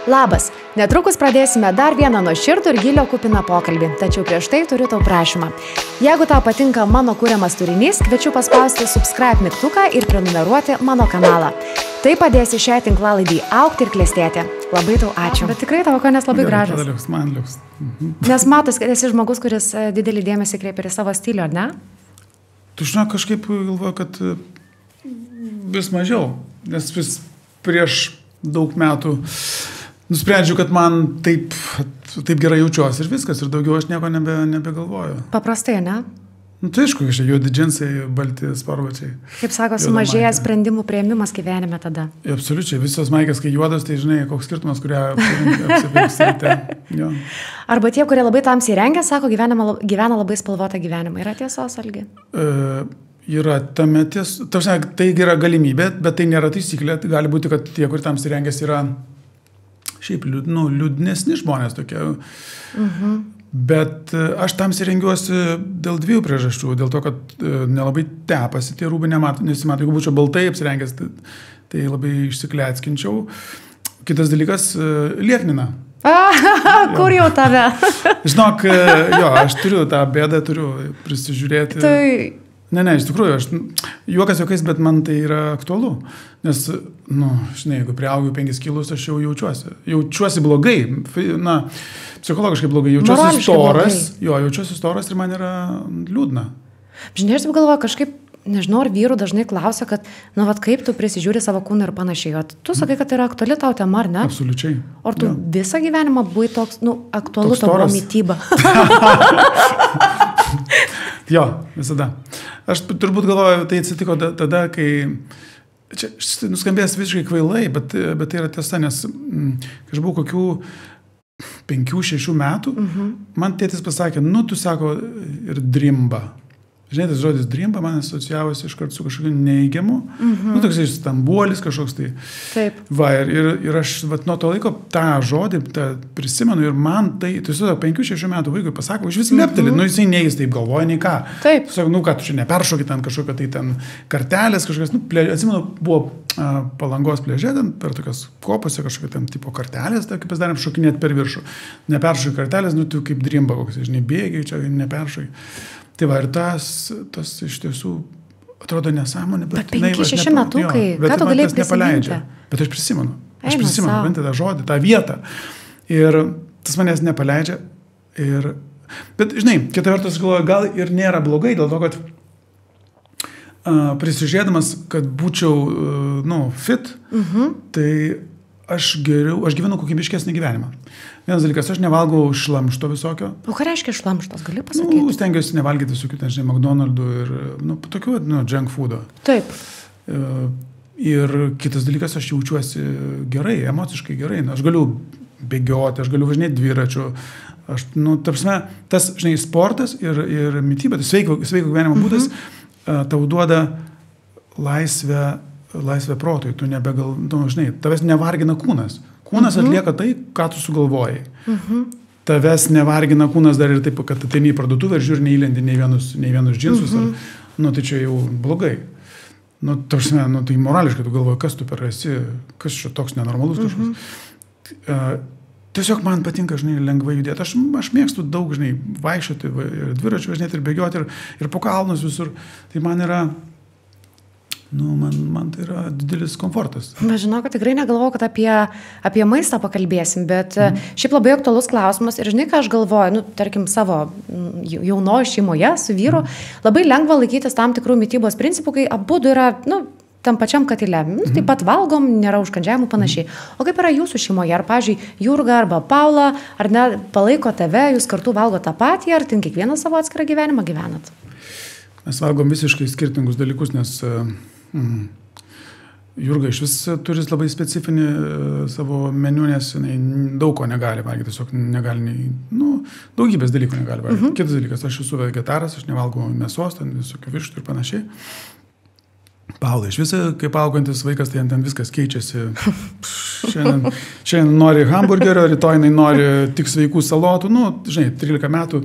Labas, netrukus pradėsime dar vieną nuoširdų ir gilio kupiną pokalbį, tačiau prieš tai turiu tau prašymą. Jeigu tau patinka mano kuriamas turinys, kviečiu paspausti subscribe mygtuką ir prenumeruoti mano kanalą. Tai padėsi šiai tinklalaidai augti ir klestėti. Labai tau ačiū. Bet tikrai tavo konės labai gražus. Man liuks. Nes matos, kad esi žmogus, kuris didelį dėmesį kreipia į savo stilių, ar ne? Tu žinok, kažkaip galvoju, kad vis mažiau, nes vis prieš daug metų nusprendžiu, kad man taip gerai jaučiuosi ir viskas, ir daugiau aš nieko nebegalvoju. Paprastai, ne? Nu, tai aišku, juodi džinsai, balti sportbačiai. Kaip sako, sumažėja sprendimų priėmimas gyvenime tada. Absoliučiai, visos maikės, kai juodas, tai žinai, koks skirtumas, kurią apsipirksite. Arba tie, kurie labai tamsiai rengia, sako, gyvena labai spalvotą gyvenimą. Yra tiesos, Algi? Yra tame tai yra galimybė, bet tai nėra taisyklė. Gali būti, kad tie, kur tamsiai rengiasi, yra šiaip liūdnesni žmonės tokie. Bet aš tamsiai rengiuosi dėl dviejų priežasčių. Dėl to, kad nelabai tepasi, tie rūbai nesimato. Jeigu būčiau baltai apsirengęs, tai labai išsikleckinčiau. Kitas dalykas - lieknina. Kur jau tave? Žinok, aš turiu tą bėdą, turiu prisižiūrėti. Ne, iš tikrųjų, aš juokas juokais, bet man tai yra aktualu. Nes, žinai, jeigu priaugiu 5 kilus, aš jau jaučiuosi blogai. Psichologiškai blogai. Jaučiuosi storas. Jaučiuosi storas ir man yra liūdna. Žinai, aš galvoju, kažkaip, nežinau, ar vyrų dažnai klausia, kad, kaip tu prisižiūri savo kūną ir panašiai. O tu sakai, kad tai yra aktuali tau tema, ar ne? Absoliučiai. Ar tu visą gyvenimą buvai toks, aktualus tavo mityba? Jo, visada. Aš turbūt galvoju, tai atsitiko tada, kai, čia nuskambės visiškai kvailai, bet tai yra tiesa, nes kai aš buvau kokių 5-6 metų, man tėtis pasakė, tu sako, ir drimba. Žinai, tas žodis drimba man asociavosi iškart su kažkokiu neigiamu. Toks stambuolis kažkoks tai. Taip. Va, ir aš nuo to laiko tą žodį prisimenu ir man tai, tiesiog 5-6 metų vaikui pasako, iš vis leptelį, jisai neįs taip galvoja, nei ką. Taip. Sako, ką tu čia neperšokit ant kažkokio tai ten kartelės, kažkokios, atsimenu, buvo Palangos pliaže, per tokias kopose kažkokia ten tipo kartelės, kaip mes darėm, šokinėti per viršų. Neperšokai kartelės, tu kaip drimba koks, žinai, bėgiai, čia neperšokai. Tai va, ir tas iš tiesų atrodo nesąmonė, bet 5-6 metukai, ką tu galėjai prisiminti? Bet aš prisimenu. Aš prisimenu, bent tą žodį, tą vietą. Ir tas manęs nepaleidžia. Bet, žinai, kita vertus galvoju, gal ir nėra blogai, dėl to, kad prisižiūrėdamas, kad būčiau, fit, tai aš gyvenu kokybiškesnį gyvenimą. Vienas dalykas, aš nevalgau šlamšto visokio. O ką reiškia šlamštas, gali pasakyti? Stengiuosi nevalgyti visokių, žinai, McDonald'ų ir, tokių, junk food'o. Taip. Ir kitas dalykas, aš jaučiuosi gerai, emociškai gerai. Aš galiu bėgioti, aš galiu važinėti dviračiu. Tas, žinai, sportas ir mityba, tai sveiko gyvenimo būdas tau duoda laisvę protui. Tu žinai, tavęs nevargina kūnas. Kūnas atlieka tai, ką tu sugalvojai. Tavęs nevargina kūnas dar ir taip, kad ateini į parduotuvę ir žiūri, neįlendi nei vienus džinsus. Tai čia jau blogai. Tai morališkai tu galvoji, kas tu per esi, kas čia toks nenormalus kažkas. Tiesiog man patinka, žinai, lengvai judėti. Aš mėgstu daug, žinai, vaikščioti, dviračiu važinėti ir bėgioti ir po kalnus visur. Tai man yra... man tai yra didelis komfortas. Bet žinau, kad tikrai negalvoju, kad apie maistą pakalbėsim, bet šiaip labai aktualus klausimas ir žinai, ką aš galvoju, tarkim, savo jaunoje šeimoje su vyru, labai lengva laikytis tam tikrų mitybos principų, kai abudu yra, tam pačiam katile. Taip pat valgom, nėra užkandžiavimų panašiai. O kaip yra jūsų šeimoje? Ar, pavyzdžiui, Jurga arba Paula, ar ne palaiko tave, jūs kartu valgo tą patį, ar ten kiekvieną savo atskirą gyvenimą gyvenat? Mes valgom visiškai skirtingus dalykus, nes Jurga iš vis turi labai specifinį savo meniu, nes daug ko negali valgyti, tiesiog negali, daugybės dalykų negali valgyti. Kitas dalykas, aš esu vegetaras, aš nevalgau mėsos, ten visokių vištų ir panašiai. Paula iš viso, kaip augantis vaikas, tai ten viskas keičiasi. Šiandien nori hamburgerio, rytoj nori tik sveikų salotų, žinai, 13 metų,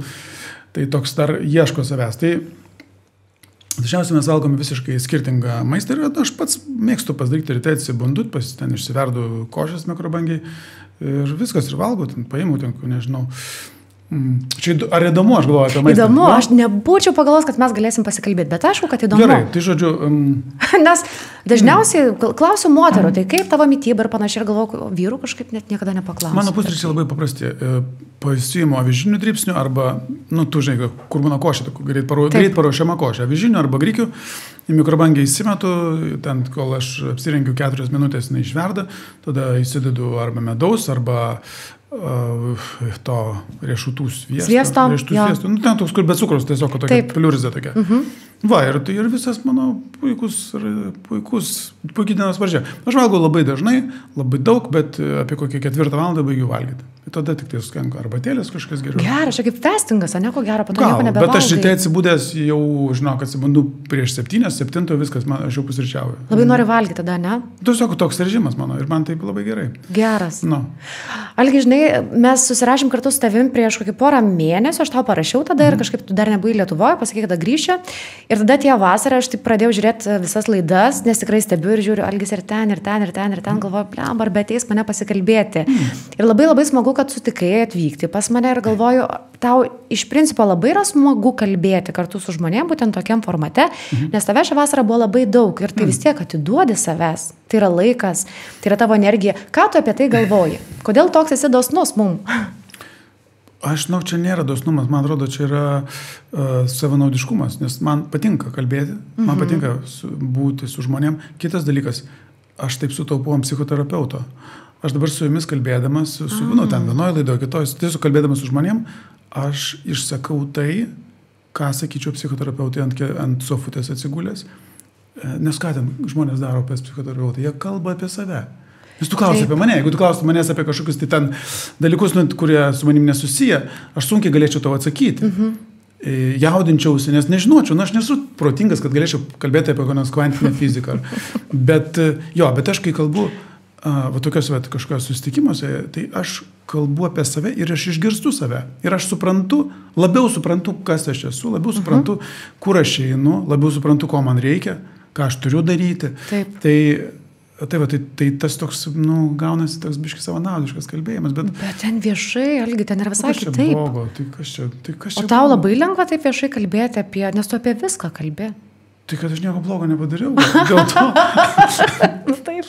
tai toks dar ieško savęs. Tai dažniausiai mes valgome visiškai skirtingą maistą ir aš pats mėgstu pasidaryti ryte, atsibundu, ten išsiverdu košės mikrobangiai, ir viskas, ir valgau, ten paėmiau, ten, nežinau. Čia ar įdomu, aš galvoju apie maistą? Įdomu, aš nebūčiau pagalvojęs, kad mes galėsim pasikalbėti, bet aišku, kad įdomu. Gerai, tai žodžiu... Nes dažniausiai klausiu moterų, tai kaip tavo mityba ir panašiai, ir galvoju, vyrų kažkaip net niekada nepaklausiu. Mano pusryčiai labai paprasti. Pasiimu avižinių dribsnių arba, tu žinai, kur būna košė, greit paruošiama košė. Avižinių arba grikių, į mikrobangę įsimetu, ten kol aš apsirengiu 4 minutės neišverda, tada įsidedu arba medaus, arba to riešutų sviesto. Ten toks, kur be cukrus, tiesiog tokia pliurzė tokia. Va, ir visas mano puikiai dienos pradžia. Aš valgau labai dažnai, labai daug, bet apie kokią 4 valandą baigiu valgyti. Ir tada tik tai skenku arbatėlės kažkas geriau. Geras, čia kaip festingas, nieko gero, po to nieko nebevalgai. Bet aš ryte atsibūdęs jau, žinok, atsibundu prieš 7 viskas, aš jau pusryčiauju. Labai nori valgyti tada, ne? Tiesiog toks režimas mano ir man taip labai gerai. Geras. Algi, žinai, mes susirašėm kartu su tavim prieš kokį porą mėnesių, aš tau parašiau tada ir kažkaip tu dar nebuvai Lietuvoje, pasakė, kada grįši. Ir tada tie vasarą aš taip pradėjau žiūrėti visas laidas, nes tikrai stebiu ir žiūriu, Algis ir ten, galvoju, blemba, ar beteis mane pasikalbėti. Ir labai labai smagu, kad sutikai atvykti pas mane ir galvoju, tau iš principo labai yra smagu kalbėti kartu su žmonėm, būtent tokiam formate, nes tave šią vasarą buvo labai daug ir tai vis tiek atiduodi savęs, tai yra laikas, tai yra tavo energija. Ką tu apie tai galvoji? Kodėl toks esi dosnus mum? Aš žinau, čia nėra dosnumas, man atrodo, čia yra savanaudiškumas, nes man patinka kalbėti, man patinka būti su žmonėm. Kitas dalykas, aš taip sutaupau ant psichoterapeuto. Aš dabar su jumis kalbėdamas, ten vienoje laidoje, kitoje, tiesiog kalbėdamas su žmonėm, aš išsakau tai, ką sakyčiau psichoterapeutai ant sofutės atsigulės, nes ką ten žmonės daro apie psichoterapeutą, jie kalba apie save. Nes tu klausi apie mane, jeigu tu klausi manęs apie kažkokius tai ten dalykus, kurie su manim nesusiję, aš sunkiai galėčiau tau atsakyti. Jaudinčiausi, nes nežinočiau, aš nesu protingas, kad galėčiau kalbėti apie kvantinę fiziką. Bet aš kai kalbu tokios kažkokios susitikimuose, tai aš kalbu apie save ir aš išgirstu save. Ir aš labiau suprantu, kas aš esu, labiau suprantu, kur aš einu, labiau suprantu, ko man reikia, ką aš turiu daryti. Tai tas toks, gaunasi toks biškis savanaudiškas kalbėjimas, bet ten viešai, Algi, ten yra visai kitaip. Blogo, tai kas čia O tau labai lengva taip viešai kalbėti nes tu apie viską kalbė. Tai kad aš nieko blogo nepadariau, dėl to. Taip.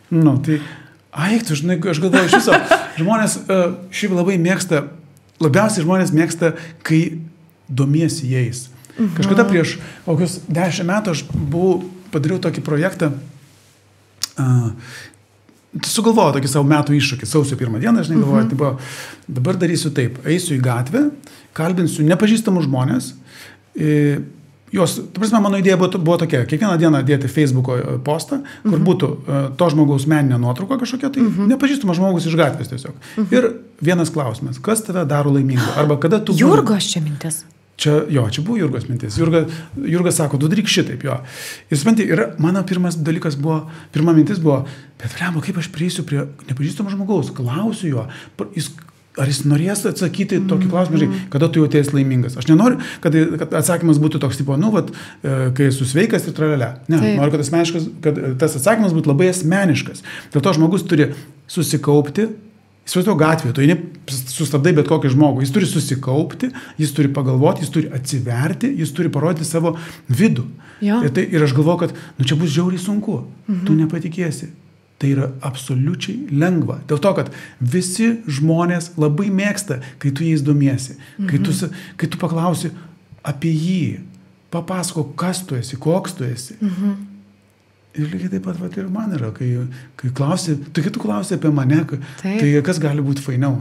Tai, žinai, aš galvoju, iš viso, žmonės šiaip labiausiai žmonės mėgsta, kai domiesi jais. Kažkada prieš kokius 10 metų aš padariau tokį projektą, sugalvojau tokį savo metų iššūkį, sausio 1 dieną, žinai, galvoju, dabar darysiu taip, eisiu į gatvę, kalbinsiu nepažįstamus žmonės, mano idėja buvo tokia, kiekvieną dieną dėti Facebooko postą, kur būtų to žmogaus meninė nuotrauka kažkokia, tai nepažįstamas žmogus iš gatvės tiesiog. Ir vienas klausimas, kas tave daro laimingą? Arba kada tu... Jurgos čia mintis. Čia buvo Jurgos mintis. Jurga sako, tu daryk šitaip, jo. Ir supranti, mano pirma mintis buvo, bet vremo, kaip aš prieisiu prie nepažįstamo žmogaus, klausiu jo, ar jis norės atsakyti tokį klausimą, kada tu jautiesi laimingas. Aš nenoriu, kad atsakymas būtų toks, tipo, kai esu sveikas ir tralelė. Ne, noriu, kad tas atsakymas būtų labai asmeniškas. Dėl to žmogus turi susikaupti. Įsivaizduoju gatvėje, tu sustabdai bet kokį žmogų, jis turi susikaupti, jis turi pagalvoti, jis turi atsiverti, jis turi parodyti savo vidų. Ir aš galvoju, kad čia bus žiauriai sunku, tu nepatikėsi. Tai yra absoliučiai lengva. Dėl to, kad visi žmonės labai mėgsta, kai tu jais domiesi, kai tu paklausi apie jį, papasako, kas tu esi, koks tu esi. Ir lygiai taip pat ir man yra, kai tu klausi apie mane, tai kas gali būti fainiau,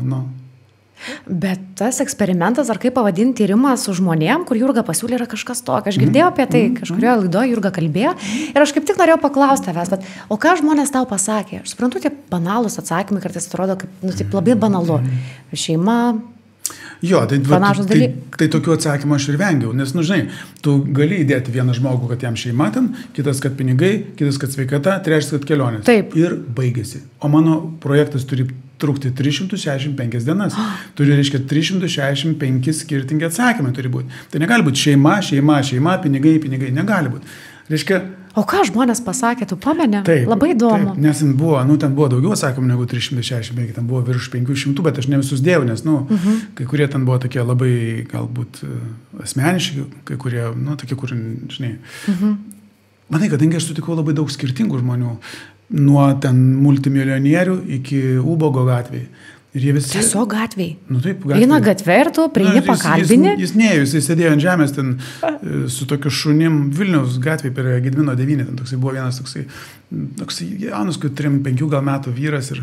Bet tas eksperimentas, ar kaip pavadinti tyrimą su žmonėm, kur Jurga pasiūlė, yra kažkas tokio. Aš girdėjau apie tai, kažkurioje laidoje Jurga kalbėjo ir aš kaip tik norėjau paklausti tavęs, bet o ką žmonės tau pasakė? Aš suprantu, tie banalūs atsakymai kartais atrodo kaip taip labai banalu. Šeima... Jo, tai tokių atsakymų aš ir vengiau, nes, žinai, tu gali įdėti vieną žmogų, kad jam šeima ten, kitas, kad pinigai, kitas, kad sveikata, trečias, kad kelionės. Taip. Ir baigėsi. O mano projektas turi trukti 365 dienas. Turi, reiškia, 365 skirtingi atsakymai turi būti. Tai negali būti šeima, pinigai, negali būti. Reiškia, O ką žmonės pasakė, tu pameni? taip, Labai įdomu. Taip, nes ten buvo daugiau atsakymų negu 365, ten buvo virš 500, bet aš ne visus dėjau, nes, kai kurie ten buvo tokie labai galbūt asmeniški, kai kurie, tokie, kur, žinai. Manai, kadangi aš sutikau labai daug skirtingų žmonių, nuo ten multimilijonierių iki Ubogo gatvėje. Ir jie visi... Tiesiog gatvėj. Taip, gatvėj. Eina gatvė ir tu prieini pakalbini. Jis neėjo, jis sėdėjo ant žemės ten su tokiu šunim Vilniaus gatvėj per Gedimino 9, ten toksai buvo vienas toksai jaunas, 3-5 gal metų vyras ir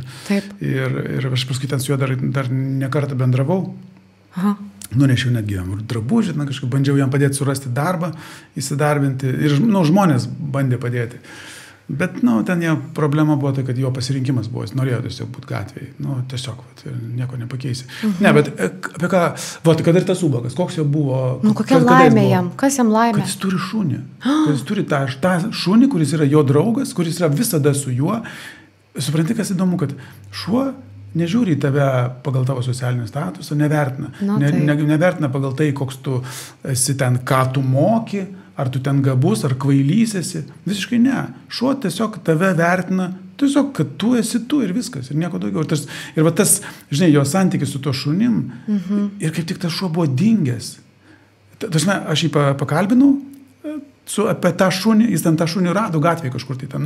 aš paskui ten su juo dar nekartą bendravau. Aha. Nunešiau netgi jam drabužį, kažkaip bandžiau jam padėti surasti darbą, įsidarbinti ir žmonės bandė padėti. Bet, ten jo problema buvo tai, kad jo pasirinkimas buvo, jis norėjo tiesiog būti gatvėje, tiesiog, nieko nepakeisi. Ne, bet apie ką, kad ir tas Ubogas, koks jo buvo... Kokia laimė jam, kas jam laimė? Kad jis turi šunį, kad jis turi tą šunį, kuris yra jo draugas, kuris yra visada su juo. Supranti, kas įdomu, kad šuo nežiūri į tave pagal tavo socialinį statusą, nevertina. Nevertina pagal tai, koks tu esi ten, ką tu moki, ar tu ten gabus, ar kvailys esi. Visiškai ne. Šuo tiesiog tave vertina, tiesiog, kad tu esi tu ir viskas, ir nieko daugiau. Ir va tas, žinai, jo santykis su to šunim, ir kaip tik tas šuo buvo dingęs. Aš jį pakalbinau apie tą šunį, jis ten tą šunį rado gatvėje kažkur tai ten,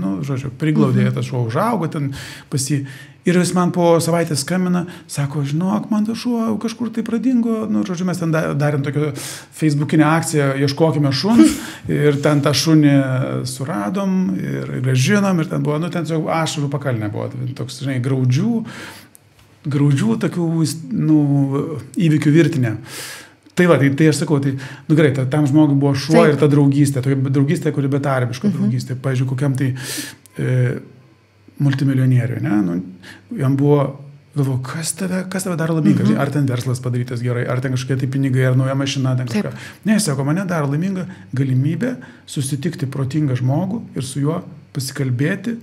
priglaudė, tas šuo užaugo ten pas jį. Ir jis man po savaitės skambina, sako, žinok, man tas šuo kažkur tai pradingo, mes ten darėm tokią Facebookinę akciją, ieškokime šuns, ir ten tą šunį suradom ir grąžinom, ir ten buvo, ten tiesiog ašarų pakalnė buvo, toks, žinai, graudžių tokių, įvykių virtinė. Tai va, tai aš sakau, gerai, tam žmogui buvo šuo ir ta draugystė, kuri betarbiška draugystė, pavyzdžiui, kokiam tai multimilijonieriui, ne? Jam buvo, galvoju, kas tave daro laimingą, ar ten verslas padarytas gerai, ar ten kažkokie tai pinigai, ar nauja mašina, ten kažką. Ne, jis sako, mane daro laimingą galimybę susitikti protingą žmogų ir su juo pasikalbėti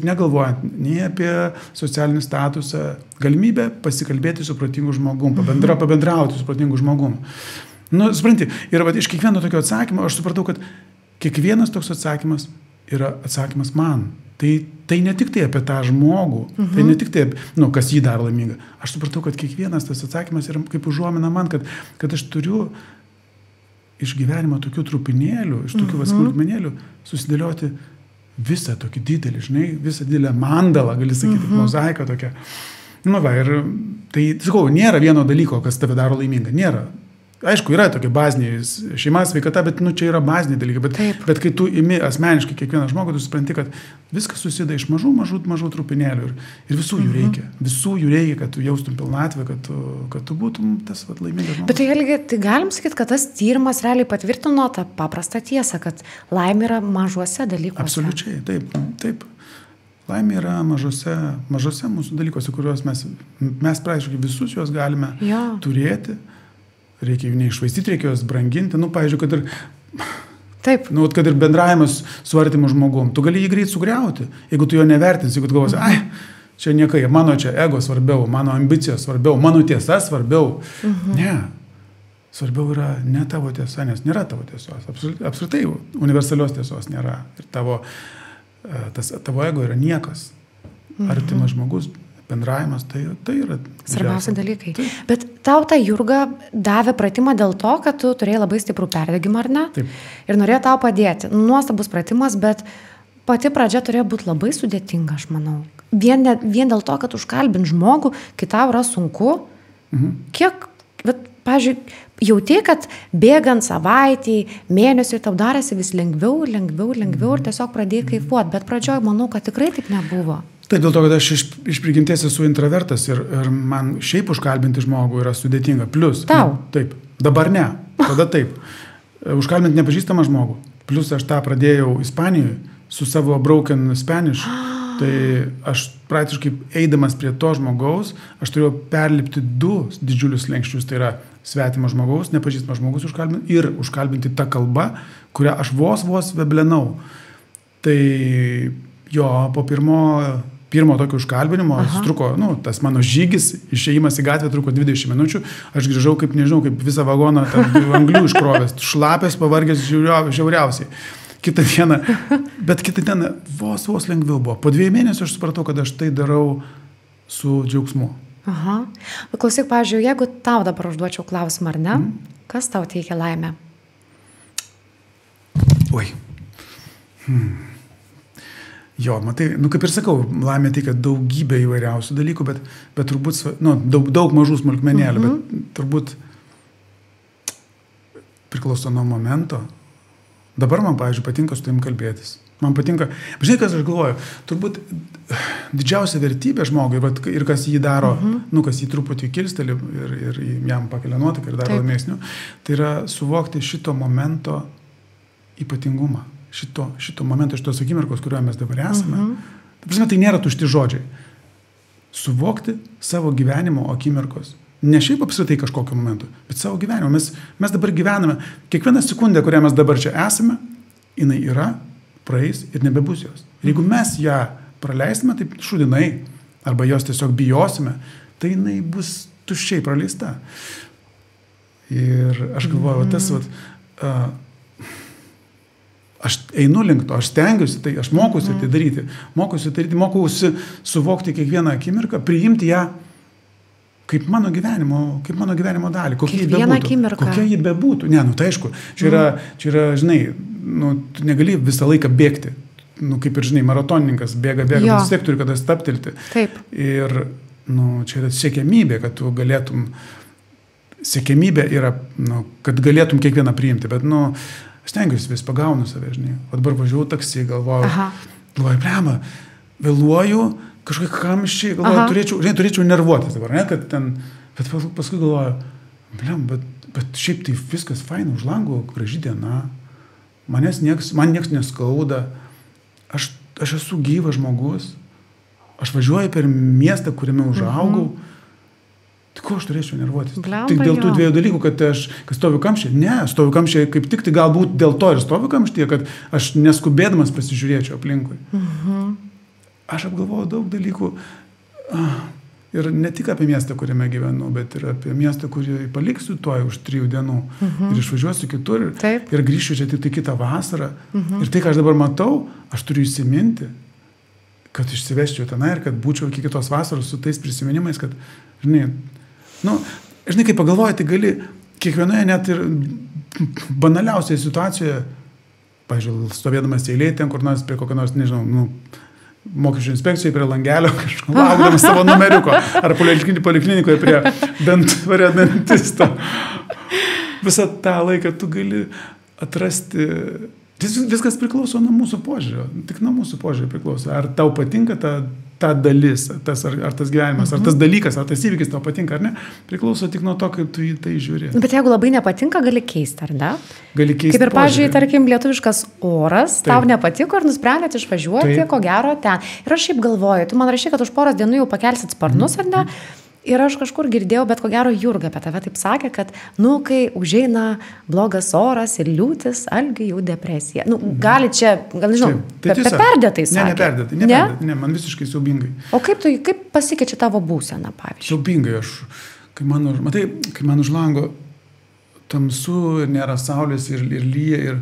negalvojant nei apie socialinį statusą, galimybę pasikalbėti su protingu žmogum, pabendrauti su protingu žmogum. Supranti, ir iš kiekvieno tokio atsakymo aš supratau, kad kiekvienas toks atsakymas yra atsakymas man. Tai ne tik tai apie tą žmogų, tai ne tik tai, kas jį daro laimingą. Aš supratau, kad kiekvienas tas atsakymas yra kaip užuomina man, kad aš turiu iš gyvenimo tokių trupinėlių, iš tokių smulkmenėlių susidėlioti visą tokį didelį, žinai, visą didelę mandalą, gali sakyti, mozaiką tokią. Ir tai, sakau, nėra vieno dalyko, kas tave daro laimingą. Nėra. Aišku, yra tokie baziniai šeima, sveikata, bet čia yra baziniai dalykai. Bet kai tu imi asmeniškai kiekvieną žmogų, tu supranti, kad viskas susideda iš mažų trupinėlių ir visų jų reikia. Visų jų reikia, kad tu jaustum pilnatvę, kad tu būtum tas laimingas žmogus. Bet tai galim sakyti, kad tas tyrimas realiai patvirtino tą paprastą tiesą, kad laimė yra mažuose dalykuose. Absoliučiai, taip. Laimė yra mažuose mūsų dalykuose, kuriuos mes praktiškai visus juos galime turėti. Reikia jų neišvaistyti, reikia juos branginti. Pavyzdžiui, kad ir bendravimas su artimu žmogum. Tu gali jį greit sugriauti, jeigu tu jo nevertinsi, jeigu tu galvosi, čia niekai, mano čia ego svarbiau, mano ambicijos svarbiau, mano tiesa svarbiau. Ne. Svarbiau yra ne tavo tiesa, nes nėra tavo tiesos. Apskritai universalios tiesos nėra. Ir tavo ego yra niekas. Artimas žmogus. Bendravimas, tai yra svarbiausia dalykai. Bet tau ta Jurga davė pratimą dėl to, kad tu turėjai labai stiprų perdegimą, ar ne? Taip. Ir norėjo tau padėti. Nuostabus pratimas, bet pati pradžia turėjo būti labai sudėtinga, aš manau. Vien dėl to, kad užkalbint žmogų, kai tau yra sunku, kiek, pavyzdžiui, jauti, kad bėgant savaitį, mėnesiui tau darėsi vis lengviau ir tiesiog pradėjai kaifuoti, bet pradžioj manau, kad tikrai taip nebuvo. Taip, dėl to, kad aš iš prigimties esu intravertas ir man šiaip užkalbinti žmogų yra sudėtinga. Plius. Tau? Taip. Dabar ne. Tada taip. Užkalbinti nepažįstamą žmogų. Plius aš tą pradėjau Ispanijoje su savo broken Spanish. Tai aš praktiškai eidamas prie to žmogaus, aš turėjau perlipti 2 didžiulius slenkščius. Tai yra svetimo žmogaus, nepažįstamas žmogus užkalbinti ir užkalbinti tą kalbą, kurią aš vos veblenau. Tai jo, po pirmo pirmo tokio užkalbinimo, truko, tas mano žygis, išėjimas į gatvę truko 20 minučių, aš grįžau kaip, nežinau, kaip visą vagoną anglių iškrovęs, šlapės, pavargęs žiauriausiai. Kitą dieną vos lengviau buvo. Po 2 mėnesių aš supratau, kad aš tai darau su džiaugsmu. Aha. Klausyk, pavyzdžiui, jeigu tau dabar užduočiau klausimą, ar ne, kas tau teikia laimę? Oi. Jo, matai, kaip ir sakau, laimė teikia daugybę įvairiausių dalykų, bet turbūt, daug mažų smulkmenėlių, bet turbūt priklauso nuo momento. Dabar man, pavyzdžiui, patinka su tavim kalbėtis. Man patinka, žinai, kas aš galvoju, turbūt didžiausia vertybė žmogui ir kas jį daro, kas jį truputį kilsteli ir jam pakelia nuotaiką ir daro laimėsnių, tai yra suvokti šito momento ypatingumą, šito momento, šitos akimirkos, kurioje mes dabar esame. Tai nėra tušti žodžiai. Suvokti savo gyvenimo akimirkos. Ne šiaip apskritai kažkokio momento, bet savo gyvenimo. Mes dabar gyvename, kiekvieną sekundę, kurią mes dabar čia esame, jinai yra, praeis ir nebebus jos. Ir jeigu mes ją praleisime taip šudinai, arba jos tiesiog bijosime, tai jinai bus tuščiai praleista. Ir aš galvoju, aš einu link to, aš stengiuosi, tai aš mokusi tai daryti, mokusi suvokti kiekvieną akimirką, priimti ją kaip mano gyvenimo dalį, kokia ji bebūtų. Ne, tai aišku, čia yra, žinai, tu negali visą laiką bėgti. Kaip ir, žinai, maratonininkas bėga, vis tiek turi kada stabtelti. Taip. Ir, čia yra siekiamybė, kad tu galėtum, siekiamybė yra, kad galėtum kiekvieną priimti, bet, aš stengiuosi vis pagaunu save, žinai. O dabar važiuoju taksi, galvoju, blema, vėluoju, kažkokie kamščiai, galvoju, turėčiau nervuotis dabar, ne, kad ten, bet paskui galvoju, bet šiaip tai viskas faina, už lango graži diena, man nieks neskauda, aš esu gyvas žmogus, aš važiuoju per miestą, kuriame užaugau, tai ko aš turėčiau nervuotis? Tik dėl tų 2 dalykų, kad stoviu kamščiai? Ne, stoviu kamščiai kaip tik tai galbūt dėl to ir stoviu kamštyje, kad aš neskubėdamas pasižiūrėčiau aplinkui. Aš apgalvoju daug dalykų ir ne tik apie miestą, kuriame gyvenu, bet ir apie miestą, kurį paliksiu tuoj už 3 dienų ir išvažiuosiu kitur ir grįšiu čia tik kitą vasarą. Ir tai, ką aš dabar matau, aš turiu įsiminti, kad išsiveščiau tenai ir kad būčiau iki kitos vasaros su tais prisiminimais, kad, žinai, kai pagalvoji, tai gali kiekvienoje net ir banaliausioje situacijoje, pavyzdžiui, stovėdamas eilėje ten, kur nors prie kokio nors, nežinau, mokesčių inspekcijai prie langelio, kažką laukdamas savo numeriuko, ar poliklinikoje prie dentisto. Visą tą laiką tu gali atrasti, viskas priklauso nuo mūsų požiūrio, tik nuo mūsų požiūrio priklauso. Ar tau patinka ta dalis, ar tas gyvenimas, ar tas dalykas, ar tas įvykis tau patinka, ar ne, priklauso tik nuo to, kaip tu į tai žiūri. Bet jeigu labai nepatinka, gali keisti, ar ne? Gali keisti. Kaip ir, pavyzdžiui, tarkim, lietuviškas oras, tau nepatiko ir nusprendėt išvažiuoti, ko gero, ten. Ir aš šiaip galvoju, tu man rašai, kad už poros dienų jau pakelsit sparnus, ar ne? Ir aš kažkur girdėjau, bet ko gero Jurga apie tave taip sakė, kad, kai užeina blogas oras ir liūtis, Algiui jau depresija. Gali čia, nežinau, perdėtai sakė. Ne, man visiškai siaubingai. O kaip pasikeičia tavo būsena, pavyzdžiui? Siaubingai, kai man už lango tamsu ir nėra saulės ir lyja ir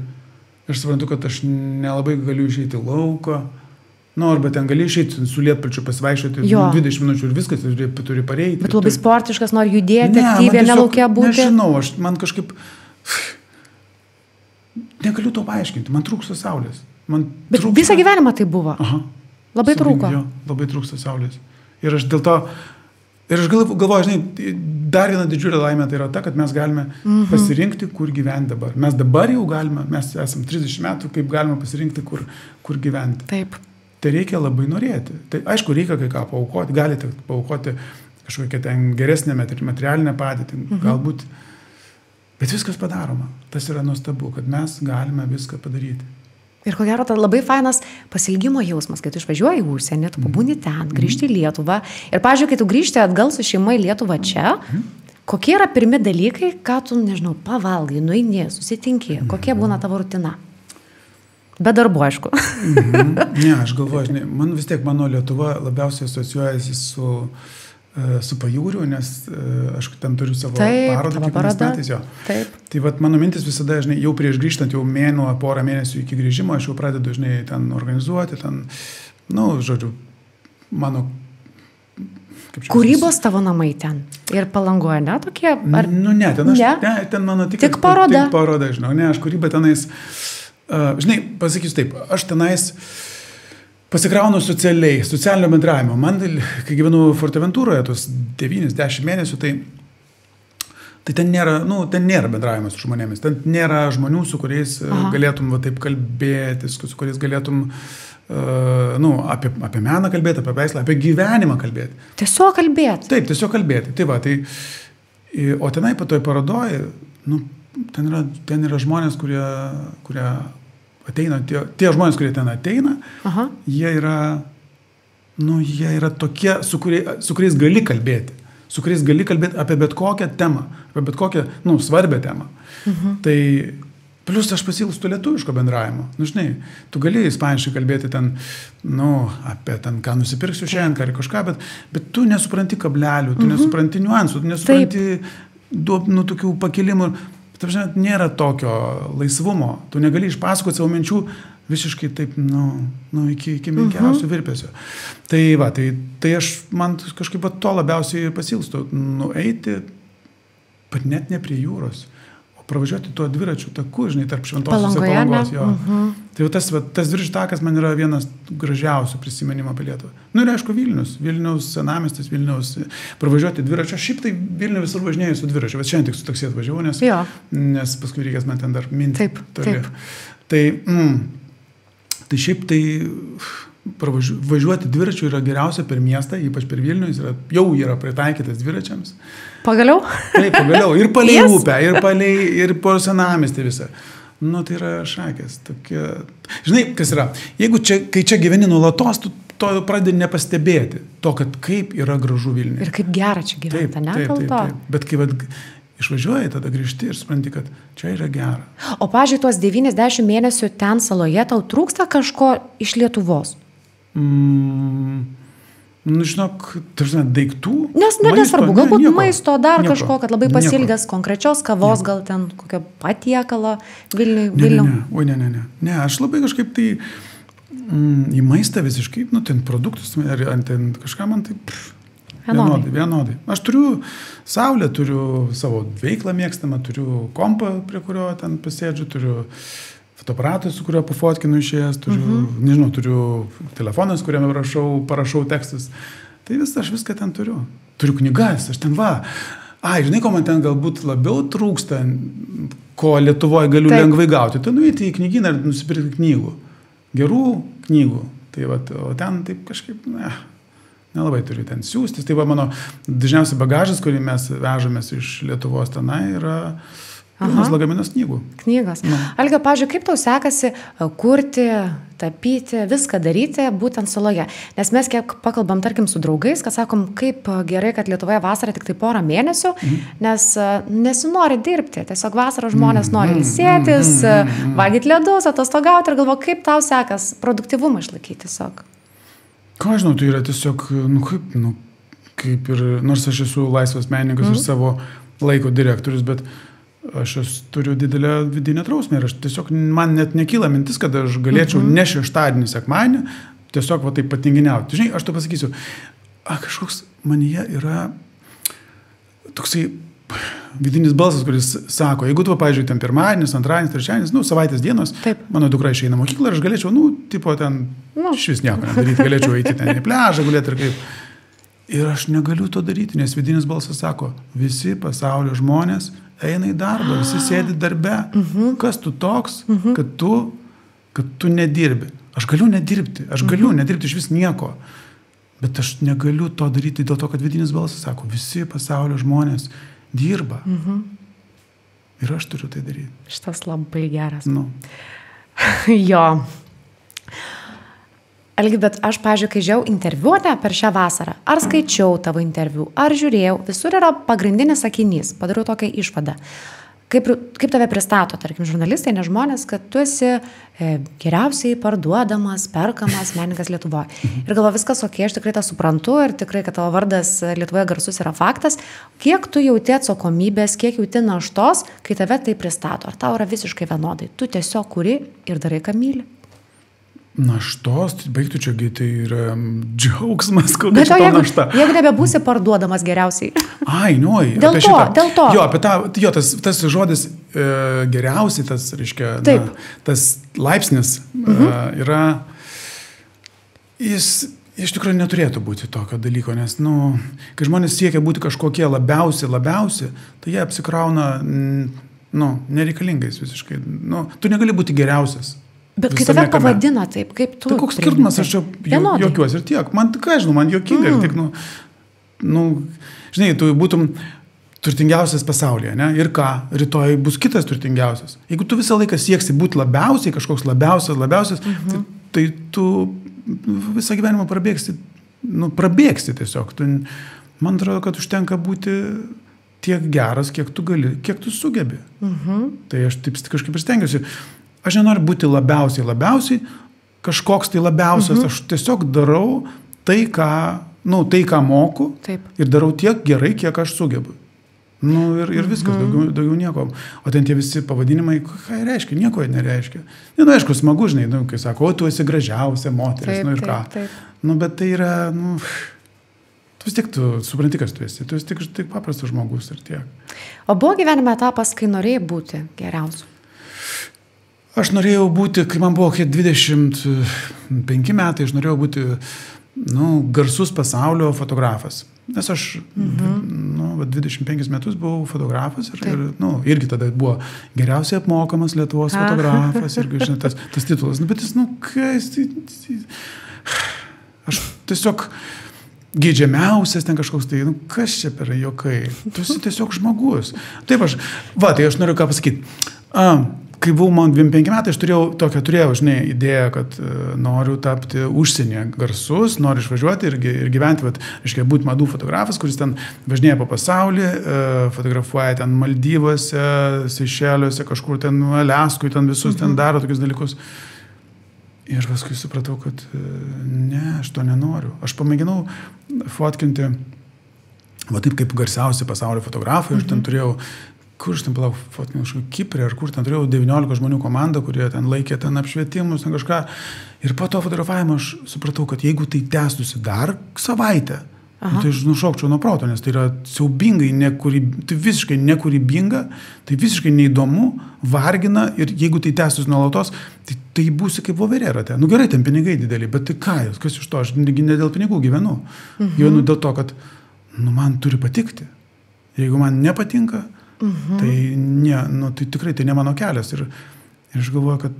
aš suprantu, kad aš nelabai galiu išeiti lauko. Arba ten gali išeiti su lietpalčiu pasivaiščioti 20 minučių ir viskas, ir turi pareiti. Bet labai sportiškas, nori judėti, aktyviai, nelaukia būti. Nežinau, man kažkaip negaliu to paaiškinti, man trūksta saulės. Bet visą gyvenimą tai buvo? Labai trūko? Jo, labai trūksta saulės. Ir aš dėl to, aš galvoju, žinai, dar viena didžiulė laimė tai yra ta, kad mes galime pasirinkti, kur gyventi dabar. Mes dabar jau galime, mes esam 30 metų, kaip galime pasirinkti, kur gyventi. Taip. Tai reikia labai norėti. Tai aišku, reikia kai ką paaukoti, galite paaukoti kažkokią ten geresnę materialinę padėtį, galbūt, bet viskas padaroma. Tas yra nuostabu, kad mes galime viską padaryti. Ir ko gero, tai labai fainas pasilgimo jausmas, kai tu išvažiuoji į užsienį, tu pabūni ten, grįžti į Lietuvą. Ir, pavyzdžiui, kai tu grįžti atgal su šeima į Lietuvą čia, kokie yra pirmi dalykai, ką tu, nežinau, pavalgai, nueini, susitinki, kokie būna tavo rutina? Be darbo, aišku. Ne, aš galvoju, žinai, man vis tiek mano Lietuva labiausiai asociuojasi su pajūriu, nes aš ten turiu savo parodą kiekvienais metais. Taip. Tai vat mano mintis visada, žinai, jau prieš grįžtant, jau porą mėnesių iki grįžimo, aš jau pradedu, žinai, ten organizuoti, ten, žodžiu, mano... Kūrybos tavo namai ten ir Palangoje, ne, tokie? Ar... Ne, ten mano tik paroda. Tik paroda, žinau, ne, aš kūrybą tenais, žinai, pasakysiu taip, aš tenais pasikraunu socialinio bendravimo. Man, kai gyvenu Forteventūroje, tos 9-10 mėnesių, tai ten nėra bendravimas su žmonėmis, ten nėra žmonių, su kuriais galėtum taip kalbėtis, su kuriais galėtum apie meną kalbėti, apie veislą, apie gyvenimą kalbėti. Tiesiog kalbėti. Taip, tiesiog kalbėti. Tai va, o tenai po toj parodoj, ten yra žmonės, kurie ateina, tie žmonės, kurie ten ateina, jie yra tokie, su kuriais gali kalbėti. Su kuriais gali kalbėti apie bet kokią temą, apie bet kokią, svarbią temą. Tai plus aš pasilgstu lietuviško bendravimo. Žinai, tu gali ispaniškai kalbėti ten, apie ten, ką nusipirksiu šiandien, ar kažką, bet tu nesupranti kablelių, tu nesupranti niuansų, tu nesupranti tokių pakilimų. Nėra tokio laisvumo. Tu negali išpasakoti savo minčių visiškai taip, iki menkiausio virpesio. Tai man kažkaip to labiausiai pasilgstu. Nueiti, bet net ne prie jūros. Pravažiuoti tuo dviračių taku, žinai, tarp Šventosios ir Palangos. Tai tas dviračių takas man yra vienas gražiausių prisiminimų apie Lietuvą. Ir aišku, Vilniaus senamiestis, Vilniaus pravažiuoti dviračių. Šiaip tai Vilnių visur važinėjau su dviračiu, bet šiandien tik su taksi atvažiavau, nes paskui reikės man ten dar minti. Taip. Tai šiaip tai važiuoti dviračių yra geriausia per miestą, ypač per Vilnių, jau yra pritaikytas dviračiams. Pagaliau? Taip, pagaliau. Ir palei upę, ir po senamiestį visą. Tai yra šakės. Tokie... Žinai, kas yra? Kai čia gyveni nuolatos, tu to pradedi nepastebėti. To, kad kaip yra gražu Vilniuje. Ir kaip gera čia gyventi, ne? Taip. Bet kai išvažiuoji, tada grįžti ir supranti, kad čia yra gera. O, pavyzdžiui, tuos 90 mėnesių ten saloje tau trūksta kažko iš Lietuvos? Žinok, daiktų. Nesvarbu, galbūt maisto dar kažko, kad labai pasilgęs konkrečios kavos, gal ten kokio patiekalo Vilnių. Ne, aš labai kažkaip tai į maistą visiškai, ten produktus, ar ten kažką man taip vienodai. Aš turiu saulę, turiu savo veiklą mėgstamą, turiu kompą, prie kurio ten pasėdžiu, turiu fotoaparatą, su kurio pafotkinu išėjęs, turiu telefonas, kuriame parašau tekstus. Tai aš viską ten turiu. Turiu knygas, aš ten žinai, ko man ten galbūt labiau trūksta, ko Lietuvoje galiu lengvai gauti. Tai nueiti į knygyną ir nusipirkti knygų. Gerų knygų. Tai o ten taip kažkaip, nelabai turiu ten siūstis. Tai mano dažniausiai bagažas, kurį mes vežamės iš Lietuvos tenai, yra pilnas lagaminas knygų. Knygas. Algio, pavyzdžiui, kaip tau sekasi kurti, tapyti, viską daryti būtent saloje? Nes mes kiek pakalbam, tarkim, su draugais, kad sakom, kaip gerai, kad Lietuvoje vasarą tik tai porą mėnesių, nes nesinori dirbti. Tiesiog vasarą žmonės nori ilsėtis, valgyti ledus, atostogauti ir galvo, kaip tau sekas produktyvumą išlaikyti tiesiog? Ką žinau, tai yra tiesiog, kaip ir, nors aš esu laisvas menininkas ir savo laiko direktorius, bet aš turiu didelę vidinę trausmę ir aš tiesiog, man net nekyla mintis, kad aš galėčiau ne šeštadienį, sekmadienį, tiesiog taip patinginiauti. Žinai, aš to pasakysiu, kažkoks manyje yra toksai vidinis balsas, kuris sako, jeigu tu, pavyzdžiui, ten pirmadienis, antradienis, trečiadienis, savaitės dienos, mano dukra išeina mokyklą ir aš galėčiau, ten šis nieko nedaryti, galėčiau eiti ten į pliažą, gulėti ir kaip. Ir aš negaliu to daryti, nes vidinis balsas sako, visi pasaulio žmonės eina į darbą, visi sėdi darbe. Kas tu toks, kad tu nedirbi? Aš galiu nedirbti iš vis nieko. Bet aš negaliu to daryti dėl to, kad vidinis balsas sako, visi pasaulio žmonės dirba. Ir aš turiu tai daryti. Šitas labai geras. Jo. Algi, bet aš, pavyzdžiui, kai žiūrėjau interviu per šią vasarą, ar skaičiau tavo interviu, ar žiūrėjau, visur yra pagrindinis sakinys, padariau tokią išvadą. kaip tave pristato, tarkim, žurnalistai, ne žmonės, kad tu esi geriausiai parduodamas, perkamas menininkas Lietuvoje. Ir galvo, viskas ok, aš tikrai tą suprantu ir tikrai, kad tavo vardas Lietuvoje garsus yra faktas. Kiek tu jauti atsakomybės, kiek jauti naštos, kai tave tai pristato? Ar tau yra visiškai vienodai? Tu tiesiog kuri ir darai, ką myli? Naštos, tai baigtų čiagi, tai yra džiaugsmas, kokia šito našta. Jeigu nebebūsi parduodamas geriausiai. Ai, nuoj. Dėl to. Jo, apie tą, tas žodis geriausiai, tas, reiškia, tas laipsnis yra, jis iš tikrųjų neturėtų būti tokio dalyko, nes, kai žmonės siekia būti kažkokie labiausiai, tai jie apsikrauna, nereikalingais visiškai. Tu negali būti geriausias. Bet kai tave pavadina taip, kaip tu... Tai koks skirtumas, aš čia juokiuosi ir tiek. Man, ką žinau, man juokinga ir tik, žinai, tu būtum turtingiausias pasaulyje, ne? Ir ką, rytoj bus kitas turtingiausias. Jeigu tu visą laiką sieksi būti labiausiai, kažkoks labiausias, tai tu visą gyvenimą prabėgsi tiesiog. Man atrodo, kad užtenka būti tiek geras, kiek tu gali, kiek tu sugebi. Tai aš taip kažkaip ir stengiuosi. Aš nenoriu būti labiausiai, kažkoks tai labiausias, aš tiesiog darau tai, ką moku. Taip. Ir darau tiek gerai, kiek aš sugebu. Ir viskas, daugiau nieko. O ten tie visi pavadinimai, ką reiškia, nieko nereiškia. Aišku, smagu, žinai, kai sako, tu esi gražiausia moteris, ir ką. Taip. Bet tai yra, tu vis tiek tu supranti, kas tu esi tik paprastas žmogus ir tiek. O buvo gyvenime etapas, kai norėjai būti geriausiu? Aš norėjau būti, kai man buvo 25 metai, aš norėjau būti, garsus pasaulio fotografas. Nes aš, 25 metus buvau fotografas ir irgi tada buvo geriausiai apmokamas Lietuvos fotografas ir, žinai, tas titulas. Bet jis, kas, aš tiesiog geidžiamiausias ten kažkoks, tai, kas čia per juokai? Tu esi tiesiog žmogus. Taip tai aš noriu ką pasakyti. Kai buvau man 25 metai, aš turėjau, žinai, idėją, kad noriu tapti užsienyje garsus, noriu išvažiuoti ir gyventi, reiškia, būti madų fotografas, kuris ten važinėja po pasaulį, fotografuoja ten Maldyvuose, Seišeliuose, kažkur ten Aliaskui, ten visus ten daro tokius dalykus. Ir paskui supratau, kad ne, aš to nenoriu. Aš pamėginau fotkinti, taip kaip garsiausi pasaulio fotografai, aš ten turėjau kur aš ten fotkinau, Kiprė, ar kur ten turėjau 19 žmonių komandą, kurie ten laikė ten apšvietimus, ten kažką. Ir po to fotografavimo aš supratau, kad jeigu tai tęstųsi dar savaitę, tai aš nušokčiau nuo proto, nes tai yra siaubingai, tai visiškai nekūrybinga, tai visiškai neįdomu, vargina ir jeigu tai tęstųsi nuolatos, tai būsi kaip voverė rate. Gerai, ten pinigai dideli, bet tai kas iš to, aš ne dėl pinigų gyvenu. Gyvenu dėl to, kad man turi patikti. Jeigu man nepatinka, tai tikrai tai ne mano kelias. Ir aš galvoju, kad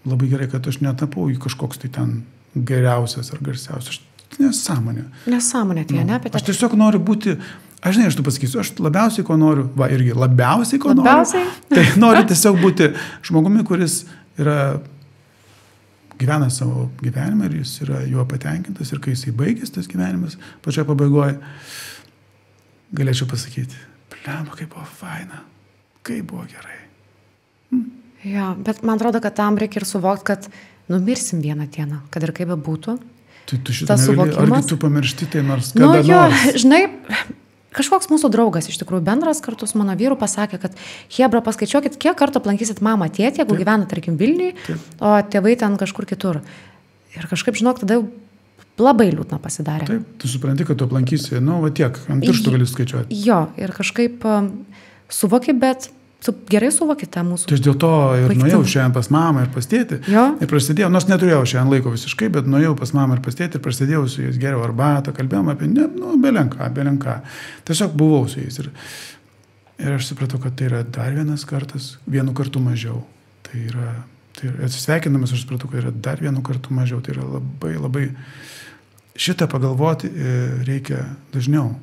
labai gerai, kad aš netapau į kažkoks tai ten geriausias ar garsiausias. Nesąmonė. Nesąmonė, tai ne? Aš tiesiog noriu būti, aš tu pasakysiu, aš labiausiai ko noriu, labiausiai ko noriu, tai noriu tiesiog būti žmogumi, kuris gyvena savo gyvenimą ir jis yra juo patenkintas ir kai jisai baigės tas gyvenimas, pačioje pabaigoje, galėčiau pasakyti, kaip buvo faina, kaip buvo gerai. Jo, bet man atrodo, kad tam reikia ir suvokti, kad numirsim vieną dieną, kad ir kaip bebūtų. Tu šitą negali, argi tu pamiršti tai nors kada nors? Žinai, kažkoks mūsų draugas, iš tikrųjų bendras kartu su mano vyru pasakė, kad Hebra, paskaičiuokit, kiek kartų aplankysit mamą tėtį, jeigu gyvena, tarkim, Vilniui, o tėvai ten kažkur kitur. Ir kažkaip, žinok, tada jau labai liūdna pasidarė. Taip, tu supranti, kad tu aplankysi, tiek, ant pirštų gali skaičiuoti. Jo, ir kažkaip suvoki, bet tu gerai suvoki tą mūsų. Tai aš dėl to ir nuėjau šiandien pas mamą ir pas tėtį. Ir prasidėjau, nors neturėjau šiandien laiko visiškai, bet nuėjau pas mamą ir pas tėtį ir prasidėjau su jais, geriau arbatą, kalbėjom apie, belenką. Tiesiog buvau su jais. Ir aš supratau, kad tai yra dar vienas kartas, vienu kartu mažiau. Tai atsisveikinamas, aš supratau, kad yra dar vienu kartu mažiau. Tai yra labai, labai... Šitą pagalvoti reikia dažniau.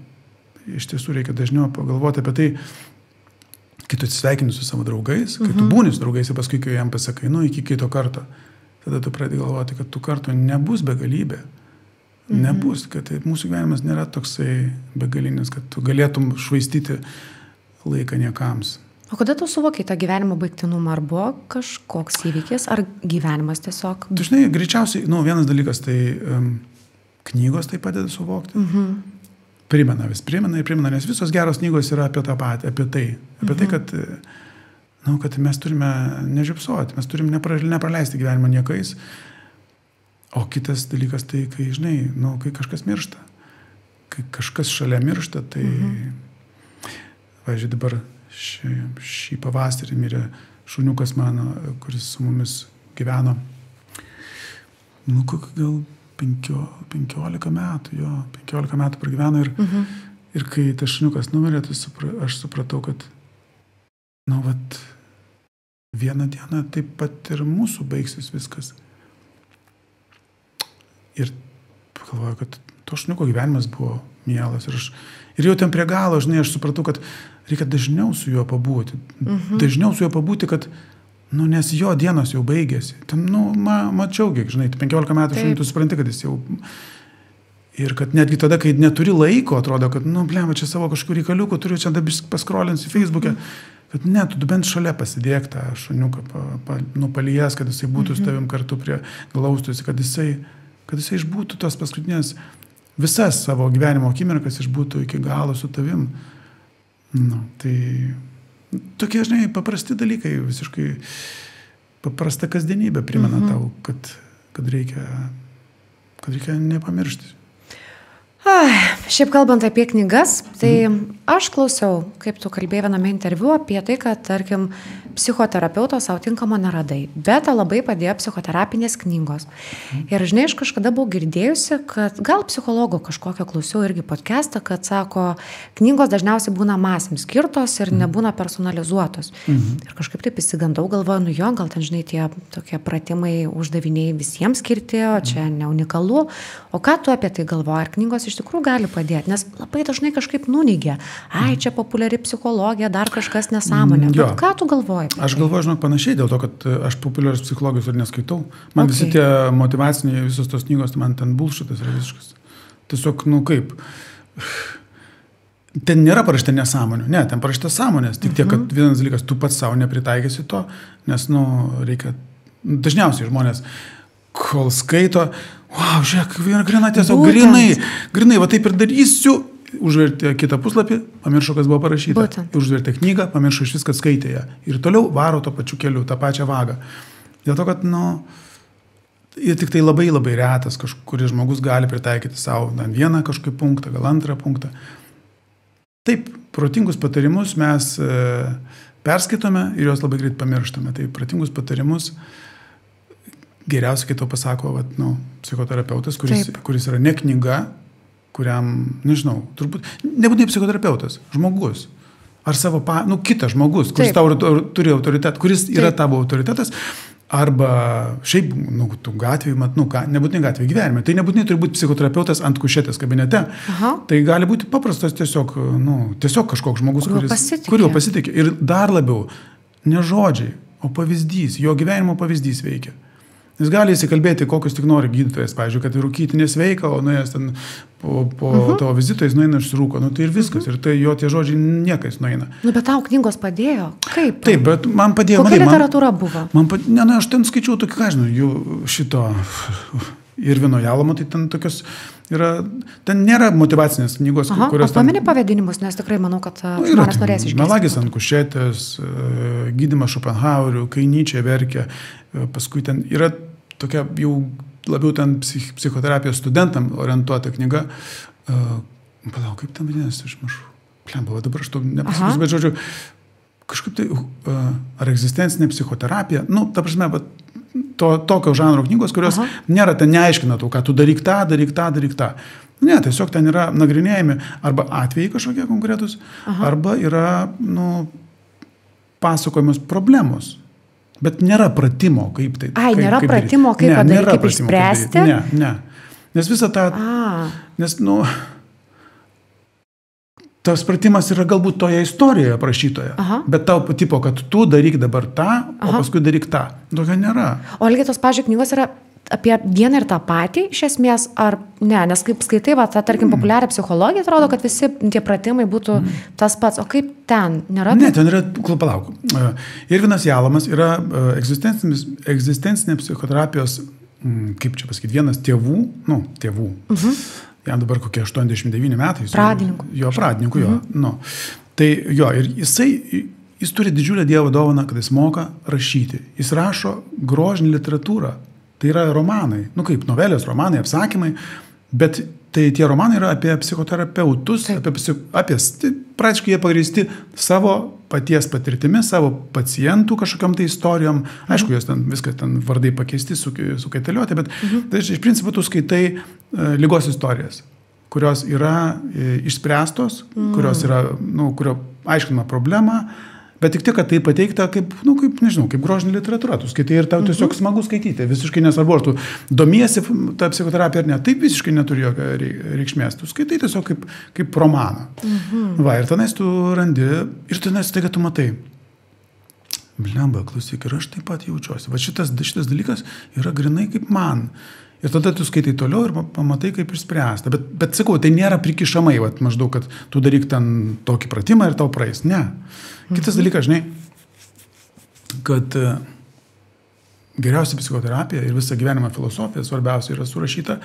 Iš tiesų reikia dažniau pagalvoti apie tai, kai tu atsisveikini su savo draugais, kai tu būni su draugais ir paskui, kai jam pasakai, iki kito karto, tada tu pradedi galvoti, kad tų kartų nebus begalybė. Nebus, kad mūsų gyvenimas nėra toksai begalinis, kad tu galėtum švaistyti laiką niekams. O kada tu suvokiai tą gyvenimo baigtinumą? Ar buvo kažkoks įvykis, ar gyvenimas tiesiog? Dažnai, greičiausiai, vienas dalykas, tai knygos tai padeda suvokti. Primena, nes visos geros knygos yra apie tą patį, apie tai, kad mes turime nežiopsoti, mes turime nepraleisti gyvenimą niekais. O kitas dalykas tai, kai, kai kažkas miršta. Kai kažkas šalia miršta, tai, pavyzdžiui, dabar šį pavasarį mirė šuniukas mano, kuris su mumis gyveno, gal 15 metų, 15 metų pragyveno ir kai tas šuniukas numirė, tai aš supratau, kad, vieną dieną taip pat ir mūsų baigsis viskas. Ir pagalvoju, kad to šuniuko gyvenimas buvo mielas. Ir jau ten prie galo, aš supratau, kad reikia dažniau su juo pabūti. Dažniau su juo pabūti, kad, nes jo dienos jau baigėsi. Ten, mačiau, kiek, 15 metų šuniui, tu supranti, kad jis jau... Ir kad netgi tada, kai neturi laiko, atrodo, kad, čia savo kažkur reikaliukų turiu, čia dabar paskrolinsi Facebook'e. Bet ne, tu bent šalia pasidėk tą šuniuką, palies, kad jisai būtų su tavim kartu prie glaustusi, kad jisai išbūtų tos paskutinės visas savo gyvenimo akimirkas, išbūtų iki galo su tavim. Tai tokie, paprasti dalykai, visiškai paprasta kasdienybė primena tau, kad reikia nepamiršti. Šiaip kalbant apie knygas, tai aš klausiau, kaip tu kalbėjai viename interviu apie tai, kad, tarkim, psichoterapeuto savo tinkamo neradai, bet labai padėjo psichoterapinės knygos. Ir, aš kažkada buvau girdėjusi, kad gal psichologo kažkokio klausiau irgi podcastą, kad sako, knygos dažniausiai būna masėms skirtos ir nebūna personalizuotos. Ir kažkaip taip įsigandau, galvoju, gal ten, tie tokie pratimai uždaviniai visiems skirti, o čia ne unikalu. O ką tu apie tai galvoji? Ar knygos iš tikrųjų gali padėti? Nes labai dažnai kažkaip nuneigia. Čia populiari psichologija, dar kažkas nesąmonė. Ką tu galvoji? Aš galvoju, panašiai, dėl to, kad aš populiarios psichologijos ir neskaitau. Man visi tie motyvaciniai, visos tos knygos, man ten bullshitas yra visiškas. Tiesiog, kaip... Ten nėra parašyta nesąmonių. Ne, ten parašyta sąmonės. Tik tiek, kad vienas dalykas, tu pats savo nepritaikysi to, nes, reikia... Dažniausiai žmonės, kol skaito, žiūrėk, grina tiesiog, grinai, va taip ir darysiu, užvertė kitą puslapį, pamiršo, kas buvo parašyta. Užvertė knygą, pamiršo iš viską skaitė ją. Ir toliau varo to pačiu keliu, tą pačią vagą. Dėl to, kad, ir tik tai labai labai retas, kuris žmogus gali pritaikyti savo vieną kažkokį punktą, gal antrą punktą. Taip, protingus patarimus mes perskaitome ir juos labai greit pamirštame. Tai protingus patarimus geriausiai, kai to pasako psichoterapeutas, kuris yra ne knyga, kuriam, nežinau, turbūt, nebūtinai psichoterapeutas, žmogus. Ar savo, kitas žmogus, kuris tau turi autoritetą, kuris yra tavo autoritetas, arba šiaip, tu gatvėje, nebūtinai gatvėje gyvenime. Tai nebūtinai turi būti psichoterapeutas ant kušetės kabinete. Tai gali būti paprastas tiesiog kažkoks žmogus, kuriuo pasitikė. Ir dar labiau, ne žodžiai, o pavyzdys, jo gyvenimo pavyzdys veikia. Jis gali įsikalbėti, kokius tik nori gydytojas, pavyzdžiui, kad rūkyti nesveika, o nuėjęs ten po tavo vizito jis nueina ir surūko. Tai ir viskas. Ir tai jo tie žodžiai niekais nueina. Bet tau knygos padėjo? Kaip? Taip, bet man padėjo. Kokia literatūra buvo? Aš ten skaičiau tokį, šito Irvino Jalomo, tai ten tokios yra, ten nėra motyvacinės knygos, kurios... O pameni pavadinimus, nes tikrai manau, kad žmonės norės išgirsti. Melagis ant kušetės, gydymas Šopenhaueriu, kai Nyčė verkia, paskui ten yra tokia jau labiau ten psichoterapijos studentam orientuota knyga. Palauk, kaip ten vadinasi, aš mažu. Plemba, dabar aš to nepasakysiu, bet žodžiu, kažkaip tai, ar egzistencinė psichoterapija, ta prasme, tokio žanro knygos, kurios nėra ten neaiškina tau, ką tu daryk tą. Ne, tiesiog ten yra nagrinėjami arba atvejai kažkokie konkretus, arba yra, pasakojimas problemos. Bet nėra pratimo, kaip tai... Nėra pratimo, kaip padaryti, kaip išspręsti? Ne. Nes visą tą... Nes, tas pratimas yra galbūt toje istorijoje aprašytoje, bet tau tipo, kad tu daryk dabar tą, o paskui daryk tą. Tokio nėra. O lygiai tos, pavyzdžiui, knygos yra apie vieną ir tą patį iš esmės, ar ne, nes kaip skaitai, va, ta, tarkim, populiarią psichologiją, atrodo, kad visi tie pratimai būtų tas pats, o kaip ten, nėra? Ne, ten yra, palauk. Irvinas Jalamas yra egzistencinė psichoterapijos, kaip čia pasakyti, vienas tėvų, jam dabar kokie 89 metai. Pradininkų. Jo, pradininkų, jo. Tai jo, ir jis turi didžiulę Dievo dovaną, kad jis moka rašyti. Jis rašo grožinę literatūrą. Tai yra romanai, kaip novelės, romanai, apsakymai, bet tai tie romanai yra apie psichoterapeutus, praktiškai jie pagrįsti savo paties patirtimi, savo pacientų kažkokiam tai istorijom. Aišku, jos ten viskas ten vardai pakeisti, sukaitaliuoti, bet tai iš principo tu skaitai ligos istorijas, kurios yra išspręstos, kurios yra, kurio aiškinama problema, bet tik kad tai pateikta kaip grožinė literatūra. Tu skaitai ir tau tiesiog smagu skaityti. Visiškai nesvarbu, ar tu domiesi tą psichoterapiją ar ne. Taip visiškai neturi jokio reikšmės. Tu skaitai tiesiog kaip romaną. Va, ir tenais tu randi, ir tenais staiga tu matai. Blemba, klausyk, ir aš taip pat jaučiuosi. Va, šitas dalykas yra grinai kaip man. Ir tada tu skaitai toliau ir pamatai, kaip išspręsta. Bet sakau, tai nėra prikišamai, maždaug, kad tu daryk ten tokį pratimą ir tau praeis. Ne. Kitas dalykas, žinai, kad geriausia psichoterapija ir visą gyvenimą filosofija svarbiausia yra surašyta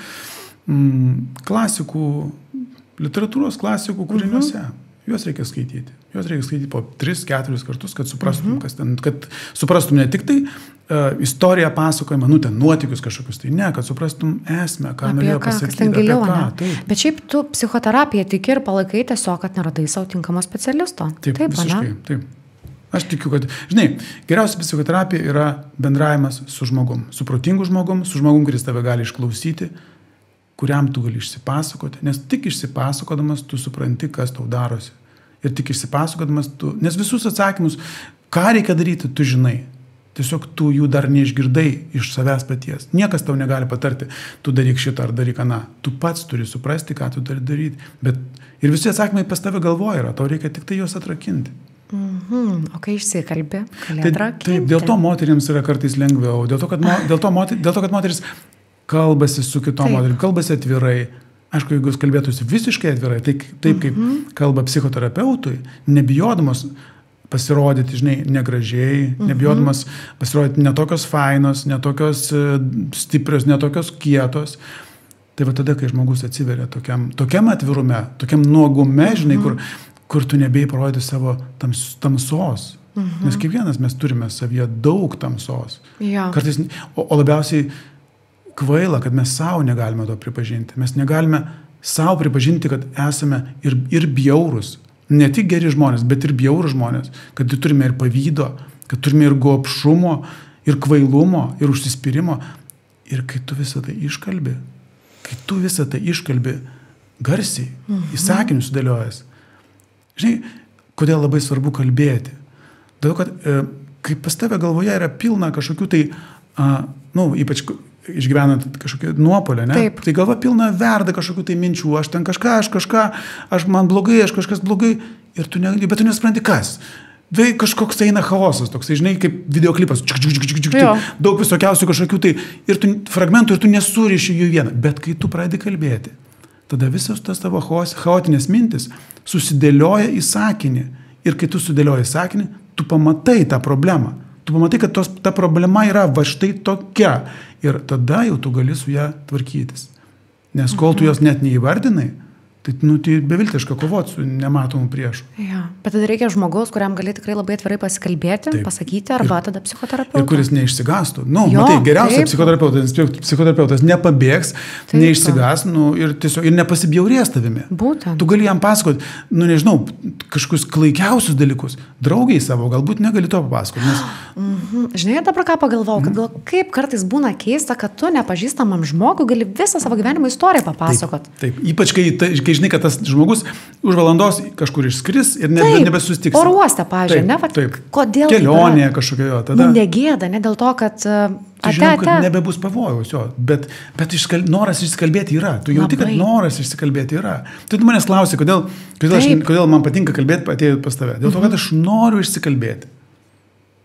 literatūros klasikų kūriniuose. Juos reikia skaityti. Juos reikia skaityti po 3-4 kartus, kad suprastum, kas ten, kad suprastum ne tik tai istoriją pasakojimą, ten nuotykius kažkokius, tai ne, kad suprastum esmę, ką norėjo pasakyti, apie ką. Bet šiaip tu psichoterapiją tiki ir palaikai tiesiog, kad neradai savo tinkamo specialisto. Taip, visiškai, taip. Aš tikiu, kad, žinai, geriausia psichoterapija yra bendravimas su žmogum, su protingu žmogum, su žmogum, kuris tave gali išklausyti, kuriam tu gali išsipasakoti, nes tik išsipasakodamas tu supranti, kas tau darosi. Ir tik išsipasakodamas nes visus atsakymus, ką reikia daryti, tu žinai. Tiesiog tu jų dar neišgirdai iš savęs paties. Niekas tau negali patarti, tu daryk šitą ar daryk aną. Tu pats turi suprasti, ką tu turi daryti. Ir visi atsakymai pas tave galvoje yra, tau reikia tik tai juos atrakinti. O kai išsikalbi, gali atrakinti. Taip, dėl to moterims yra kartais lengviau, dėl to, kad moteris kalbasi su kitom moterim, kalbasi atvirai. Aišku, jeigu jūs kalbėtųsi visiškai atvirai, tai taip kaip kalba psichoterapeutui, nebijodamas pasirodyti, žinai, negražiai, nebijodamas pasirodyti netokios fainos, netokios stiprios, netokios kietos. Tai va tada, kai žmogus atsiveria tokiam atvirume, tokiam nuogume, žinai, kur tu nebėjai parodyti savo tamsos. Nes kiekvienas mes turime savyje daug tamsos. Kartais, o labiausiai kvaila, kad mes savo negalime to pripažinti. Mes negalime savo pripažinti, kad esame ir bjaurūs. Ne tik geri žmonės, bet ir bjaurūs žmonės. Kad turime ir pavydo, kad turime ir gobšumo, ir kvailumo, ir užsispyrimo. Ir kai tu visą tai iškalbi, garsiai, į sakinius sudėliojęs. Žinai, kodėl labai svarbu kalbėti? Todėl, kad kai pas tave galvoje yra pilna kažkokių tai, ypač išgyvenant kažkokią nuopolę, ne? Taip. Tai galva pilna verda kažkokių tai minčių, aš ten kažką, man blogai, aš kažkas blogai, bet tu nespranti kas. Tai kažkoks eina chaosas, toksai, žinai, kaip videoklipas, daug visokiausių kažkokių tai fragmentų ir tu nesuriši jų vieną. Bet kai tu pradedi kalbėti, tada visas tas tavo chaotinės mintis susidėlioja į sakinį. Ir kai tu sudėlioji sakinį, tu pamatai tą problemą. Tu pamatai, kad ta problema yra va štai tokia. Ir tada jau tu gali su ją tvarkytis. Nes kol tu jos net neįvardinai, tai beviltiška kovoti su nematomu priešu. Ja, bet tada reikia žmogaus, kuriam gali tikrai labai atvirai pasikalbėti, pasakyti, arba tada psichoterapeutas. Ir kuris neišsigastų. Matai, geriausia psichoterapeutas nepabėgs, neišsigas, ir nepasibjaurės tavimi. Būtent. Tu gali jam pasakoti, nežinau, kažkokius klaikiausius dalykus. Draugiai savo, galbūt negali to papasakoti. Žinai, dabar ką pagalvojau, kad kaip kartais būna keista, kad tu nepažįstamam žmogui gali visą savo gyvenimo istoriją papasakoti. Taip. Ypač kai žinai, kad tas žmogus už valandos kažkur išskris ir nebesusitiks. Oro uoste, pavyzdžiui, ne? Taip. Kodėl? Kelionėje kažkokioje. Tada negėda, ne dėl to, kad žinau, kad nebebus pavojaus jo, bet noras išsikalbėti yra. Tu jauti, kad noras išsikalbėti yra. Tai tu manęs klausi, kodėl man patinka kalbėti atėjus pas tave. Dėl to, kad aš noriu išsikalbėti.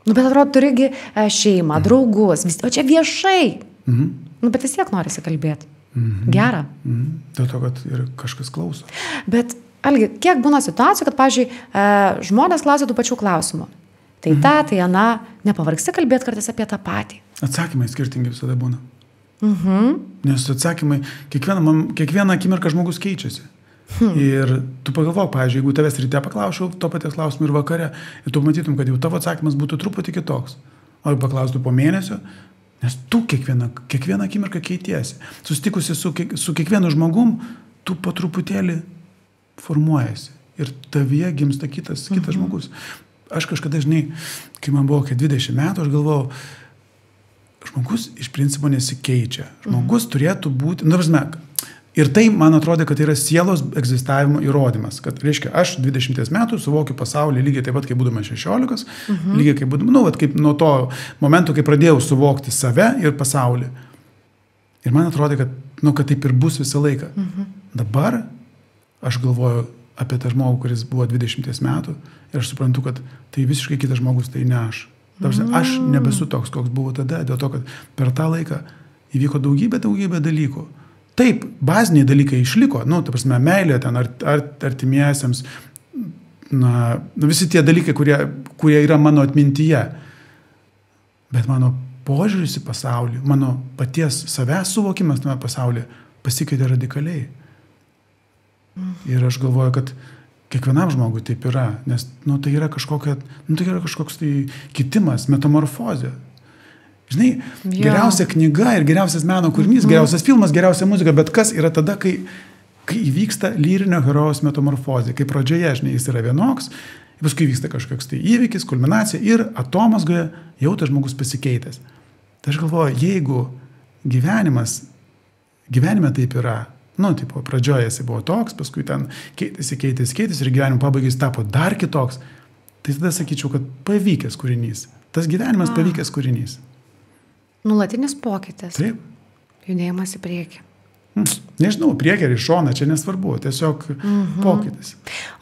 Bet atrodo, turigi šeimą, draugus, o čia viešai. Nu, bet vis tiek norisi kalbėti. Gera. Dėl to, kad ir kažkas klauso. Bet, Algi, kiek būna situacijų, kad, pavyzdžiui, žmonės klausia tų pačių klausimų. Tai tai ana, nepavargsti kalbėti kartais apie tą patį. Atsakymai skirtingi visada būna. Nes atsakymai, kiekvieną akimirką žmogus keičiasi. Ir tu pagalvok, pavyzdžiui, jeigu tavęs ryte paklausiau to paties klausimų ir vakare, ir tu matytum, kad jau tavo atsakymas būtų truputį kitoks. O jeigu paklaustų po mėnesio, nes tu kiekvieną akimirką keitiesi. Susitikusi su kiekvienu žmogum, tu po truputėlį formuojasi. Ir tavyje gimsta kitas žmogus. Aš kažkada, žinai, kai man buvo 20 metų, aš galvojau, žmogus iš principo nesikeičia. Žmogus turėtų būti, ir tai, man atrodo, kad tai yra sielos egzistavimo įrodymas. Kad, reiškia, aš 20 metų suvokiu pasaulį lygiai taip pat, kaip būdamas 16, lygiai kaip būdamas, kaip nuo to momento, kai pradėjau suvokti save ir pasaulį. Ir man atrodo, kad taip ir bus visą laiką. Dabar aš galvoju apie tą žmogų, kuris buvo 20 metų ir aš suprantu, kad tai visiškai kitas žmogus, tai ne aš. Aš nebesu toks, koks buvo tada, dėl to, kad per tą laiką įvyko daugybė dalykų. Taip, baziniai dalykai išliko, meilė ten artimiesiems, visi tie dalykai, kurie yra mano atmintyje. Bet mano požiūris į pasaulį, mano paties savęs suvokimas tame pasaulyje pasikeitė radikaliai. Ir aš galvoju, kad kiekvienam žmogui taip yra, nes tai yra kažkoks tai kitimas, metamorfozė. Žinai, geriausia knyga ir geriausias meno kūrinys, geriausias filmas, geriausia muzika, bet kas yra tada, kai įvyksta lyrinio herojaus metamorfozė, kai pradžioje, žinai, jis yra vienoks, paskui vyksta kažkoks tai įvykis, kulminacija ir atomazgoje jau tas žmogus pasikeitęs. Tai aš galvoju, jeigu gyvenime taip yra, pradžioje jis buvo toks, paskui ten keitėsi ir gyvenimo pabaigai jis tapo dar kitoks, tai tada sakyčiau, kad pavykęs kūrinys. Tas gyvenimas pavykęs kūrinys. Nulatinis pokytis. Taip. Judėjimas į priekį. Nežinau, priekį ar į šoną, čia nesvarbu, tiesiog pokytis.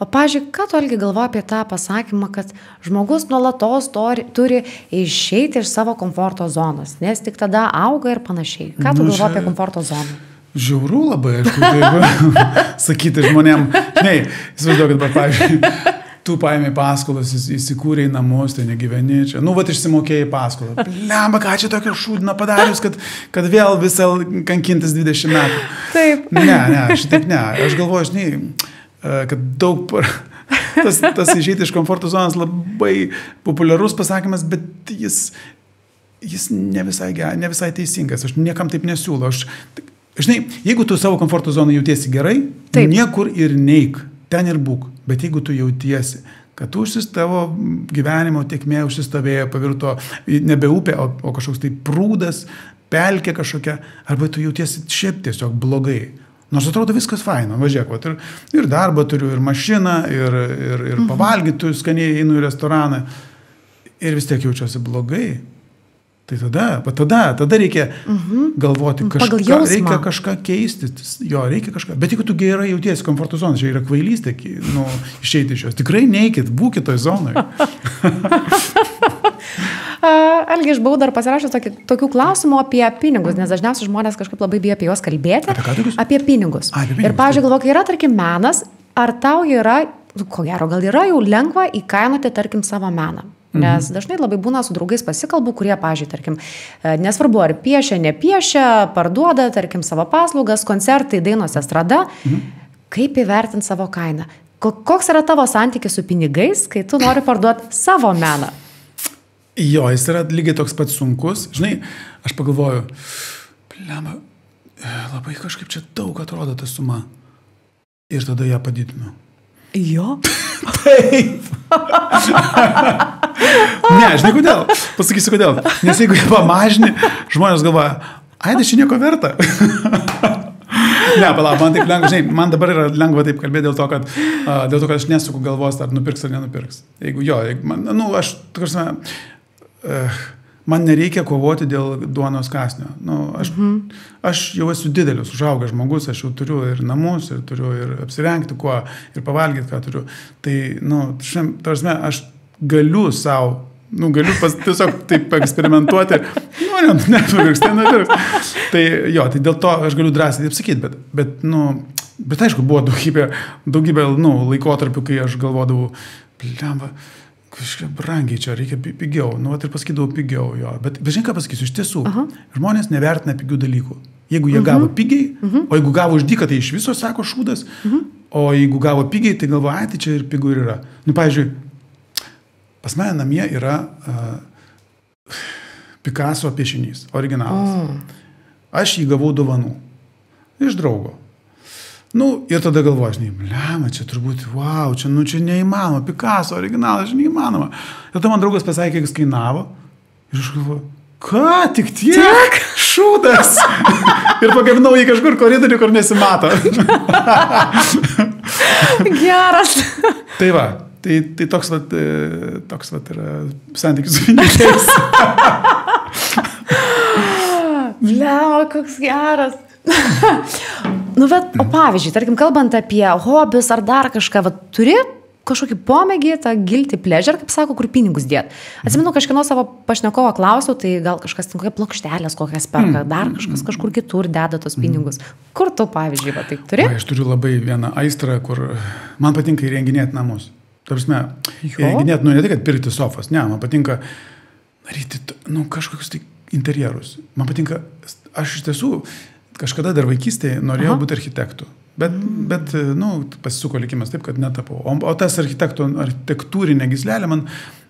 O, pavyzdžiui, ką tu, Algi, galvoji apie tą pasakymą, kad žmogus nuolatos turi išeiti iš savo komforto zonos, nes tik tada auga ir panašiai. Ką tu galvoji apie komforto zoną? Žiauru labai, aišku, sakyti žmonėm. Įsivaizduoju, kad, pavyzdžiui, tu paėmė paskolas, įsikūrė į namus, tai negyveni čia. Išsimokėjai paskolą. Lemba, ką čia tokia šūdina padarius, kad vėl visą kankintis 20 metų. Taip. Šitaip ne. Aš galvoju, žinai, kad daug... Tas išeiti iš komforto zonos labai populiarus pasakymas, bet jis ne visai teisingas. Aš niekam taip nesiūlau. Žinai, jeigu tu savo komforto zoną jautiesi gerai, niekur ir neik. Ten ir būk. Bet jeigu tu jautiesi, kad tavo gyvenimo tėkmė užsistovėjo, pavirto nebe upė, o kažkoks tai prūdas, pelkė kažkokia, arba tu jautiesi šiaip tiesiog blogai. Nors atrodo viskas faina, važiuok, ir darbą turiu, ir mašiną, ir pavalgyti, skaniai einu į restoraną, ir vis tiek jaučiuosi blogai. Tai tada reikia galvoti, reikia kažką keisti, reikia kažką. Bet jeigu tu gerai jautiesi komforto zoną, čia yra kvailystė, išeiti iš jos. Tikrai neikit, būkit toj zonoje. Algi, aš buvau dar pasirašęs tokių klausimų apie pinigus, nes dažniausiai žmonės kažkaip labai bijo apie juos kalbėti. Apie pinigus. Ir, pavyzdžiui, galvoju, kai yra, tarkim, menas, ar tau yra, ko gero, gal yra jau lengva įkainoti, tarkim, savo meną? Nes dažnai labai būna su draugais pasikalbų, kurie, pavyzdžiui, tarkim, nesvarbu, ar piešia, nepiešia, parduoda, tarkim, savo paslaugas, koncertai, dainos, estrada. Kaip įvertinti savo kainą? Koks yra tavo santykis su pinigais, kai tu nori parduoti savo meną? Jo, jis yra lygiai toks pat sunkus. Žinai, aš pagalvoju, labai kažkaip čia daug atrodo ta suma. Ir tada ją padidinu. Jo? Taip. Ne, žinai kodėl? Pasakysiu kodėl. Nes jeigu ją pamažini, žmonės galvoja, tai čia nieko verta. Ne, palauk, man taip lengva, žinai, man dabar yra lengva taip kalbėti dėl to, kad aš nesuku galvos, ar nupirks ar nenupirks. Man nereikia kovoti dėl duonos kąsnio. Aš jau esu didelis, užaugęs žmogus, aš jau turiu ir namus, ir turiu ir apsirengti kuo, ir pavalgyti, ką turiu. Tai, aš galiu savo Nu, galiu tiesiog taip eksperimentuoti. Nu, nepirks, tai nepirks. Tai jo, tai dėl to aš galiu drąsiai taip sakyti, bet aišku, buvo daugybė laikotarpių, kai aš galvodavau, blemba, kažkaip brangiai čia, reikia pigiau. Nu, ir pasakydavau pigiau, jo. Bet žinai, ką pasakysiu, iš tiesų, žmonės nevertina pigių dalykų. Jeigu jie gavo pigiai, o jeigu gavo už dyką, tai iš viso sako šūdas, o jeigu gavo pigiai, tai galvoja, tai čia ir pigų ir yra. Nu, pavyzdžiui, pas mane namie yra Picasso piešinys, originalas. Aš jį gavau dovanų. Iš draugo. Nu, ir tada galvoju, žinai, blema, čia turbūt, wow, čia neįmanoma, Picasso originalas, čia neįmanoma. Ir tada man draugas pasakė, kiek jis kainavo. Ir aš galvoju, ką, tik tiek? Šūdas. Ir pakabinau jį kažkur koridorių, kur nesimato. Geras. Tai va, tai toks vat yra santykis su pinigais. Blema, koks geras. Nu, bet, o pavyzdžiui, tarkim, kalbant apie hobius ar dar kažką, va, turi kažkokį pomėgį, tą guilty pleasure, kaip sako, kur pinigus dėt. Atsimenu, kažkieno savo pašnekovo klausiau, tai gal kažkas kokią plokštelės kokias perka, dar kažkas kažkur kitur deda tos pinigus. Kur tu, pavyzdžiui, va, taip turi? Aš turiu labai vieną aistrą, kur man patinka įrenginėti namus. Tarsi, įrenginėti, ne tai, kad pirkti sofas, ne, man patinka daryti, kažkokius tai interjerus. Man patinka, aš iš tiesų kažkada dar vaikystėje norėjau būti architektu. Bet pasisuko likimas taip, kad netapau. O tas architektūrinė gyslelė man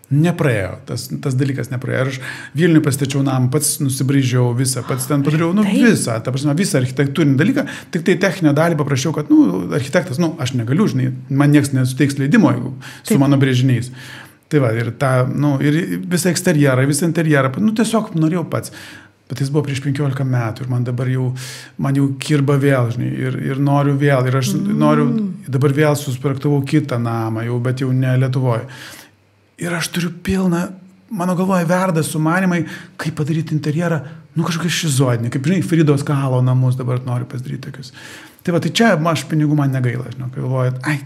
nepraėjo. Tas dalykas nepraėjo. Ir aš Vilniuje pastačiau namą, pats nusibraižiau visą, pats ten padariau, visą, visą architektūrinį dalyką. Tik tai techninę dalį paprašiau, kad, architektas, aš negaliu, žinai, man nieks nesuteiks leidimo, jeigu su mano brėžiniais. Tai va, ir ir visą eksterjerą, visą interjerą, tiesiog norėjau pats. Bet jis buvo prieš 15 metų ir man dabar jau kirba vėl, žinai, ir noriu vėl, ir aš noriu, dabar vėl susiprojektavau kitą namą, bet jau ne Lietuvoje. Ir aš turiu pilną, mano galvoje verda sumanimai, kaip padaryti interjerą, kažkokia šizoidinė, kaip, žinai, Fridos Kahlo namus dabar noriu pasidaryti tokius. Tai va, tai čia aš pinigų man negaila, žinau, kai galvoju, tai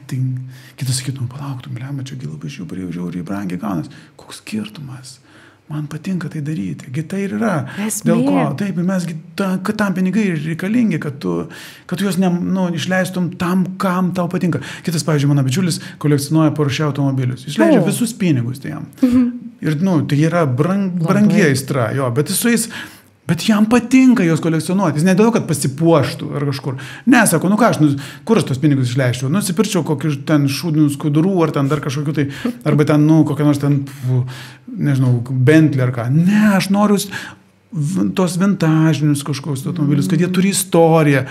kitas sakytum, palauktum, blema, čia labai žiauriai brangiai gaunas. Koks skirtumas? Man patinka tai daryti. Tai ir yra. Dėl ko? Taip, mes, kad tam pinigai reikalingi, kad tu juos išleistum tam, kam tau patinka. Kitas, pavyzdžiui, mano bičiulis kolekcionuoja Porsche automobilius. Jis leidžia visus pinigus tai jam. Ir, tai yra brangi aistra, jo, bet jis su jais... Bet jam patinka jos kolekcionuoti. Jis ne dėl to, kad pasipuoštų ar kažkur. Ne, sako, kur aš tos pinigus išleisčiau? Nusipirčiau kokius ten šūdinių skudurų ar ten dar kažkokiu tai, arba ten, kokią nors ten, nežinau, Bentley ar ką. Ne, aš noriu tos vintažinius kažkokius automobilius, kad jie turi istoriją.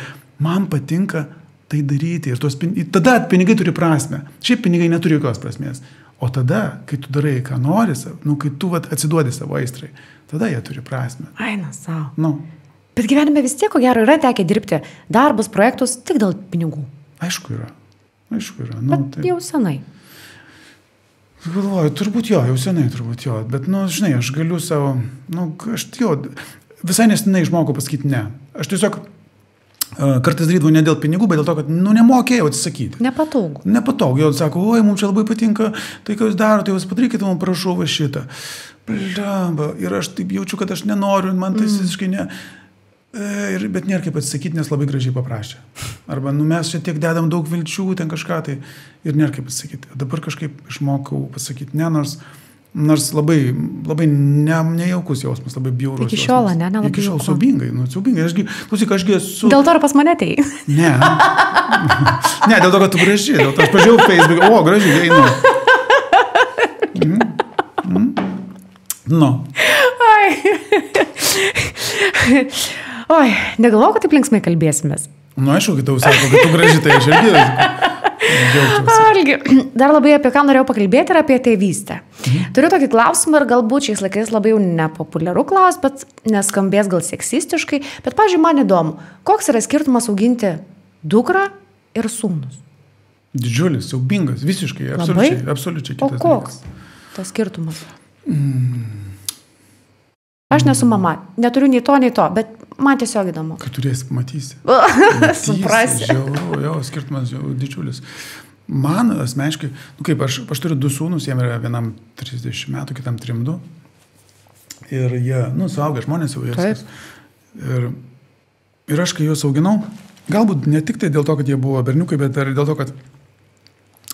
Man patinka tai daryti. Ir tada pinigai turi prasmę. Šiaip pinigai neturi jokios prasmės. O tada, kai tu darai, ką nori, kai tu atsiduodi savo aistrai, tada jie turi prasmę. Aina, savo. Bet gyvenime vis tiek, ko gero, yra tekę dirbti darbus, projektus tik dėl pinigų. Aišku yra. Bet jau senai. Galvoju, turbūt jau senai, Bet, žinai, aš galiu savo, visai nesenai išmokau pasakyti ne. Aš tiesiog kartais darydavau ne dėl pinigų, bet dėl to, kad nemokėjau atsisakyti. Nepatogu. Jau sako, oi, mums čia labai patinka tai, ką jūs darote, jūs padarykite, man prašau va šitą. Blamba. Ir aš taip jaučiu, kad aš nenoriu, man tai visiškai ne. Bet nėra kaip atsisakyti, nes labai gražiai paprašė. Arba, mes čia tiek dedam daug vilčių, ten kažką tai. Ir nėra kaip atsisakyti. Dabar kažkaip išmokau pasakyti ne, nors labai nejaukus jausmas, labai bjaurus jausmas. Iki šiol, ne? Iki šiol siaubingai. Ašgi esu... Dėl to ir pas mane tai? Ne. Ne, dėl to, kad tu graži. Dėl to aš pažiūrėjau Facebook, gražiai, einu. Oi, negalvojau, kad taip linksmai kalbėsimės. Aišku, kai tau sako, kad tu graži, tai aš irgi Algi, dar labai apie ką norėjau pakalbėti ir apie tėvystę. Turiu tokį klausimą ir galbūt šiais laikais labai jau nepopuliaru klaus, bet neskambės gal seksistiškai, bet, pavyzdžiui, man įdomu, koks yra skirtumas auginti dukrą ir sūnus? Didžiulis, siaubingas, visiškai, absoliučiai kitas. O koks tas skirtumas? Aš nesu mama, neturiu nei to, bet man tiesiog įdomu. Kai turėsi, matysi. Suprasi. Žiauru, skirtumas jau didžiulis. man asmeniškai, kaip aš turiu 2 sūnus, jiem yra vienam 30 metų, kitam 32. Ir jie, suaugę žmonės jau viskas. Ir aš, kai juos auginau, galbūt ne tik tai dėl to, kad jie buvo berniukai, bet ir dėl to, kad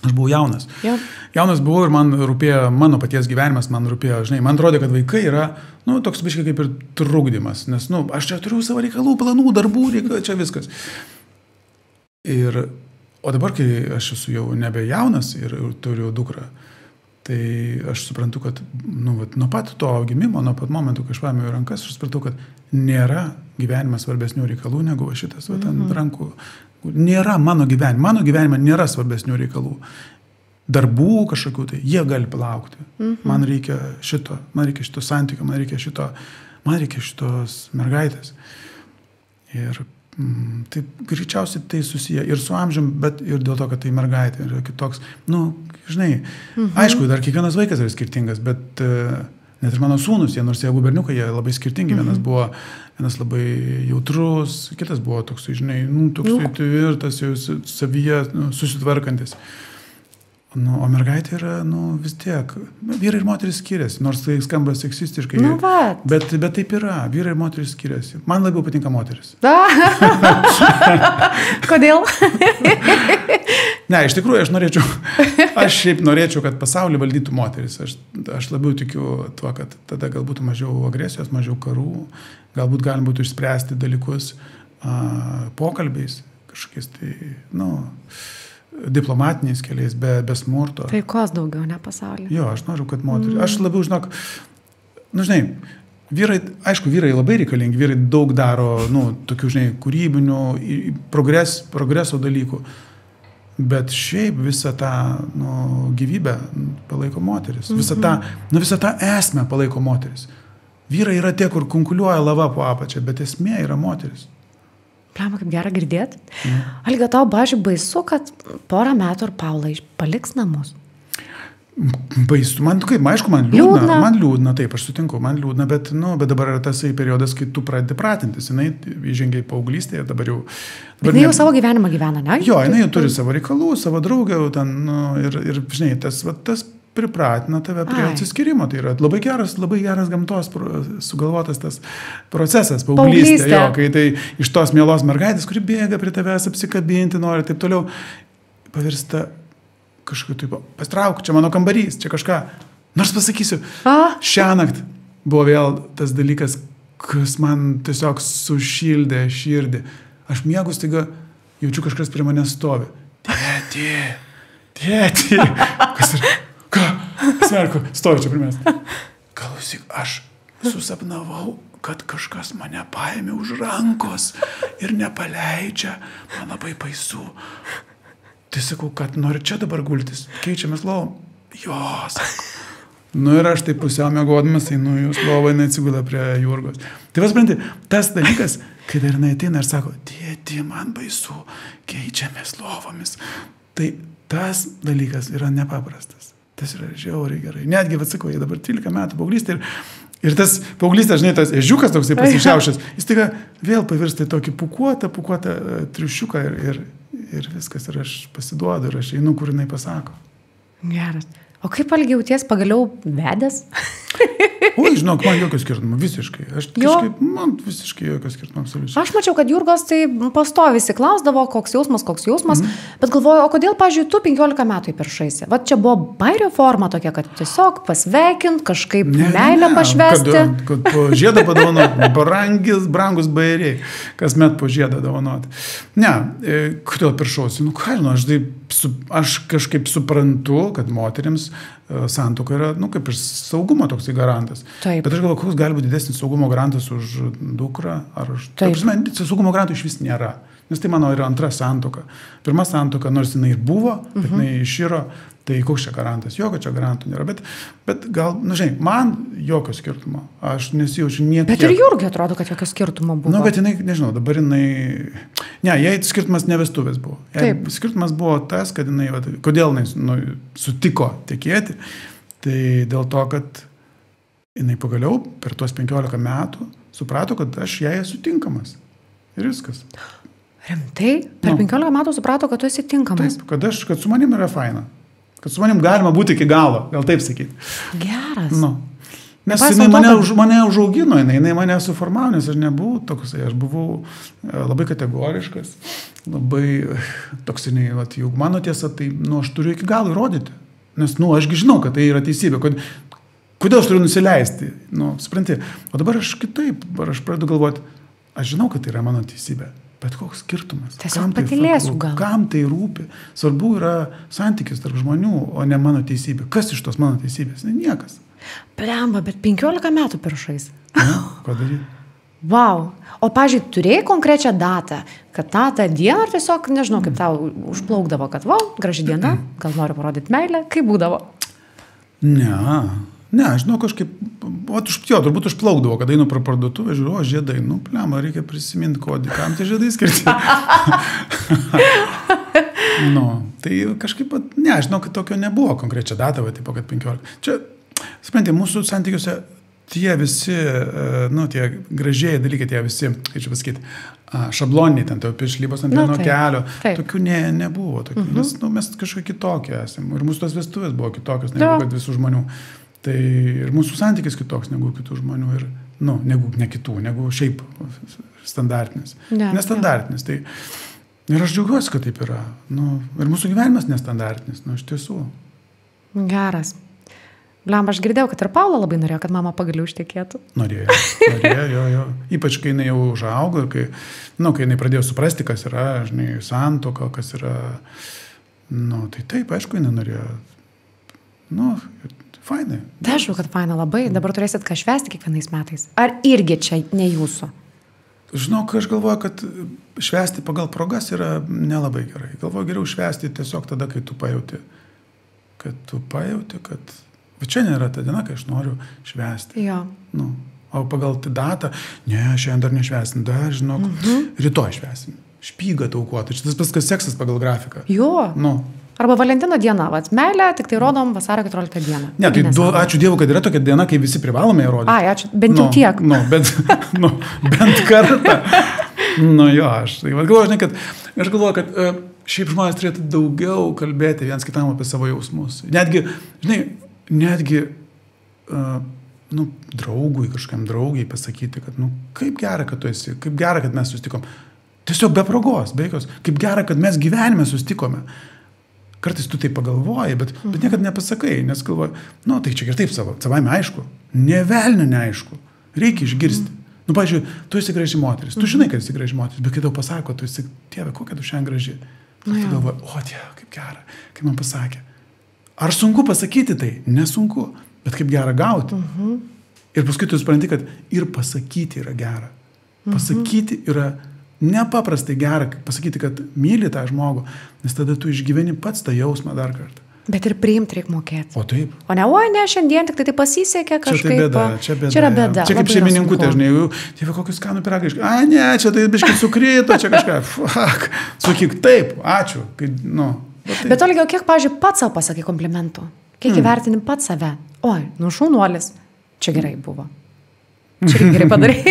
aš buvau jaunas. Ja. Jaunas buvau ir man rūpėjo mano paties gyvenimas, man rūpėjo, man atrodė, kad vaikai yra, toks biškai kaip ir trukdymas, nes, aš čia turiu savo reikalų, planų, darbų, čia viskas. O dabar, kai aš esu jau nebe jaunas ir turiu dukrą, tai aš suprantu, kad nuo pat to gimimo, nuo pat momentų, kai aš paėmiau į rankas, aš supratau, kad nėra gyvenime svarbesnių reikalų negu šitas ant rankų. Nėra mano gyvenime nėra svarbesnių reikalų. Darbų kažkokių, tai jie gali palaukti. Man reikia šito santykio, man reikia šitos mergaitės. Ir tai greičiausiai tai susiję ir su amžium, bet ir dėl to, kad tai mergaitė yra kitoks. Aišku, dar kiekvienas vaikas yra skirtingas, bet net ir mano sūnus, nors jie abu berniukai, jie labai skirtingi. Vienas labai jautrus, kitas buvo toksai, toksai tvirtas, jau savyje susitvarkantis. O mergaitė yra, vis tiek, vyrai ir moteris skiriasi, nors tai skamba seksistiškai, bet taip yra, vyrai ir moteris skiriasi. Man labiau patinka moteris. Kodėl? Ne, iš tikrųjų, aš šiaip norėčiau, kad pasaulį valdytų moteris. Aš labiau tikiu tuo, kad tada galbūt mažiau agresijos, mažiau karų, galbūt galim būtų išspręsti dalykus pokalbiais, kažkokiais tai, diplomatiniais keliais, be smurto. Taikos daugiau, ne pasaulyje. Jo, aš noriu, kad moteris. Aš labiau, vyrai labai reikalingi, vyrai daug daro, tokių, kūrybinių, progreso dalykų. Bet šiaip visą tą gyvybę palaiko moteris. Visą tą esmę palaiko moteris. Vyrai yra tie, kur kunkuliuoja lava po apačią, bet esmė yra moteris. Pliama, kaip gera girdėti. Alga, tau, pavyzdžiui, baisu, kad porą metų ir Paula paliks namus? Baisu. Aišku, man liūdna. Man liūdna, taip, aš sutinku, man liūdna, bet dabar yra tasai periodas, kai tu pradedi pratintis. Jinai įžengia į paauglystę ir dabar jau... Bet jinai jau savo gyvenimą gyvena, ne? Jo, jinai jau turi savo reikalų, savo draugę, ir tas pripratina tave prie atsiskyrimo. Tai yra labai geras gamtos sugalvotas tas procesas, paauglystė. Jo, kai tai iš tos mielos mergaitės, kuri bėga prie tavęs apsikabinti, nori taip toliau, pavirsta kažkaip taip, pastrauk, čia mano kambarys, čia kažką. Nors pasakysiu, šiąnakt buvo vėl tas dalykas, kas man tiesiog sušildė širdį. Aš miegu staiga, jaučiu kažkas prie mane stovi. Tėti. Kas ir... Ką? Smerku, stovi čia prie manęs. Klausyk, aš susapnavau, kad kažkas mane paėmė už rankos ir nepaleidžia. Man labai baisu. Tai sakau, kad nori čia dabar gultis. Keičiamės lovom. Jo, sako. Ir aš taip pusiau miegodamas, jūs lovą, neatsigula prie Jurgos. Tai vas, tas dalykas, kai dar jinai ateina ir sako, tėti, man baisu, keičiamės lovomis. Tai tas dalykas yra nepaprastas. Tas yra žiauriai gerai. Netgi, sakau, jie dabar 13 metų paauglystė ir tas paauglystė, tas ežiukas toksai pasišiaušęs, jis tik vėl pavirsta į tokį pukuotą triušiuką ir viskas, ir aš pasiduodu, ir aš einu, kur jinai pasako. Geras. O kaip Algi jauties pagaliau vedęs? Oi, žinok, man jokio skirtumo, visiškai. Man visiškai jokio skirtumo, absoliučiai. Aš mačiau, kad Jurgos tai pastoviai klausdavo, koks jausmas, bet galvoju, o kodėl, pavyzdžiui, tu 15 metų įpiršaisi? Vat čia buvo bairio forma tokia, kad tiesiog pasveikint, kažkaip meilę pašvesti. Kad po žiedą padovanot, brangus bairiai, kasmet po žiedą dovanoti. Ne, kodėl piršausi? Aš kažkaip suprantu, kad moterims santuoka yra, kaip ir saugumo toksai garantas. Taip. Bet aš galvoju, koks gali būti didesnis saugumo garantas už dukrą, ar už... Saugumo garantų iš vis nėra, nes tai mano yra antra santuoka. Pirma santuoka, nors jinai ir buvo, bet jinai iširo, tai koks čia garantas? Jokio čia garantų nėra, bet gal, man jokio skirtumo. Aš nesijaučiu niekiek. Bet ir Jurgiui atrodo, kad jokio skirtumo buvo. Bet jinai, nežinau, dabar jinai... Ne, jai skirtumas ne vestuvės buvo. Skirtumas buvo tas, kad jinai, kodėl jinai sutiko tekėti, tai dėl to, kad jinai pagaliau per tuos 15 metų suprato, kad aš jai esu tinkamas. Ir viskas. Rimtai? Per 15 metų suprato, kad tu esi tinkamas. Taip, kad su manim yra faina. Kad su manim galima būti iki galo, gal taip sakyti. Geras. Nu. Nes jinai mane užaugino, jinai mane suformavo, nes aš nebuvau toksai, aš buvau labai kategoriškas, labai toksiniai, juk mano tiesa, tai, aš turiu iki galo įrodyti. Nes, ašgi žinau, kad tai yra teisybė, kodėl aš turiu nusileisti, supranti. O dabar aš kitaip, aš pradedu galvoti, aš žinau, kad tai yra mano teisybė, bet koks skirtumas. Tiesiog patylėsiu gal. Kam tai rūpi? Svarbu yra santykis tarp žmonių, o ne mano teisybė. Kas iš tos mano teisybės? Niekas. Blemba, bet 15 metų piršais. Ką daryti? Vau. O, pažiūrėjau, turėjai konkrečią datą, kad tą dieną ar tiesiog, nežinau, kaip tau užplaukdavo, kad, graži diena, gal noriu parodyti meilę, kaip būdavo? Ne, žinau, kažkaip, turbūt užplaukdavo, kad einu pro parduotuvę, žiūriu, žiedai, blemba, reikia prisiminti kodį, kam tie žiedai skirti. Tai kažkaip, žinau, kad tokio nebuvo konkrečia data, tipo, kad 15. Čia, supranti, mūsų santykiuose tie visi, tie gražiai dalykai, tie visi, kaip čia pasakyti, šabloniniai, ten to piešlybos ant vieno kelio, tokių nebuvo. Nes mes kažkokie kitokie esame. Ir mūsų tos vestuvės buvo kitokios negu kad visų žmonių. Tai ir mūsų santykis kitoks negu kitų žmonių. Ir, negu šiaip standartinis. Nestandartinis. Tai, ir aš džiaugiuosi, kad taip yra. Ir mūsų gyvenimas nestandartinis. Iš tiesų. Geras. Blemba, aš girdėjau, kad ir Paula labai norėjo, kad mama pagaliau ištekėtų. Norėjo. Ypač, kai jinai jau užaugo ir kai jinai pradėjo suprasti, kas yra, santuoka, kas yra, tai taip, aišku, jinai norėjo, fainai. Tai aišku, kad faina labai. Dabar turėsit ką švęsti kiekvienais metais. Ar irgi čia ne jūsų? Žinok, aš galvoju, kad švęsti pagal progas yra nelabai gerai. Galvoju, geriau švęsti tiesiog tada, kai tu pajauti, kad bet čia nėra ta diena, kai aš noriu švęsti. Jo. O pagal datą, šiandien dar nešvęsim, dar, žinok, rytoj švęsim. Špygą taukuoti. Šitas paskas seksas pagal grafiką. Jo. Arba Valentino diena, meilę, tik tai rodom vasario 14 dieną. Ne, tai ačiū Dievui, kad yra tokia diena, kai visi privalome ją rodyti. Ačiū, bent jau tiek. Bent kartą. Aš galvoju, kad šiaip žmonės turėtų daugiau kalbėti viens kitam apie savo jausmus. Netgi draugui, kažkam draugiai pasakyti, kad kaip gera, kad tu esi, kaip gera, kad mes susitikom. Tiesiog be progos, be jokios, kaip gera, kad mes gyvenime susitikome. Kartais tu tai pagalvoji, bet niekad nepasakai, nes galvoji, tai čia ir taip savaime aišku, ne velnio neaišku, reikia išgirsti. Pavyzdžiui, tu esi graži moteris, tu žinai, kad esi graži moteris, bet kai tau pasako, tu esi, Dieve, kokia tu šiandien graži. Tu galvoji, Dieve, kaip gera, kaip man pasakė. Ar sunku pasakyti tai? Nesunku, bet kaip gera gauti. Ir paskui tu supranti, kad ir pasakyti yra gera. Pasakyti yra nepaprastai gera, pasakyti, kad myli tą žmogų, nes tada tu išgyveni pats tą jausmą dar kartą. Bet ir priimti reikia mokėti. O taip. O ne, šiandien tik tai pasisekė kažkaip. Čia yra bėda. Čia kaip šeimininkutė, Dieve, kokius skanų piragai. Ne, čia tai biškai sukrito, čia kažką. Sakyk, taip, ačiū. Bet Olga, kiek, pavyzdžiui, pats savo pasakai komplimentų? Kiek įvertini pats save? Šaunuolis. Čia gerai buvo. Čia gerai padarai.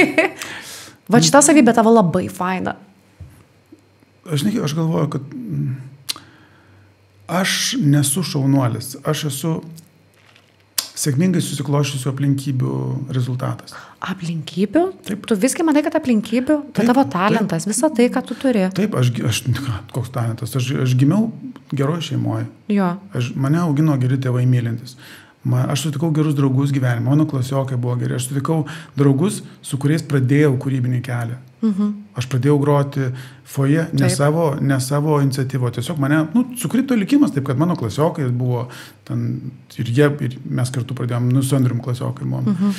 Va šitą savybę tavo labai faina. Aš galvoju, kad aš nesu šaunuolis. Aš esu sėkmingai susikloščiusių aplinkybių rezultatas. Aplinkybių? Taip. Tu viskai manai, kad aplinkybių? Tai tavo talentas, visa tai, ką tu turi. Taip, koks talentas. Aš gimiau geroje šeimoje. Jo. Mane augino geri tėvai mylintis. Aš sutikau gerus draugus gyvenime, mano klasiokai buvo geri. Aš sutikau draugus, su kuriais pradėjau kūrybinį kelią. Aš pradėjau groti foje, ne savo iniciatyvo. Tiesiog mane, sukrito likimas, taip kad mano klasiokai buvo ten, ir mes kartu pradėjom, su Andrium klasiokai buvom.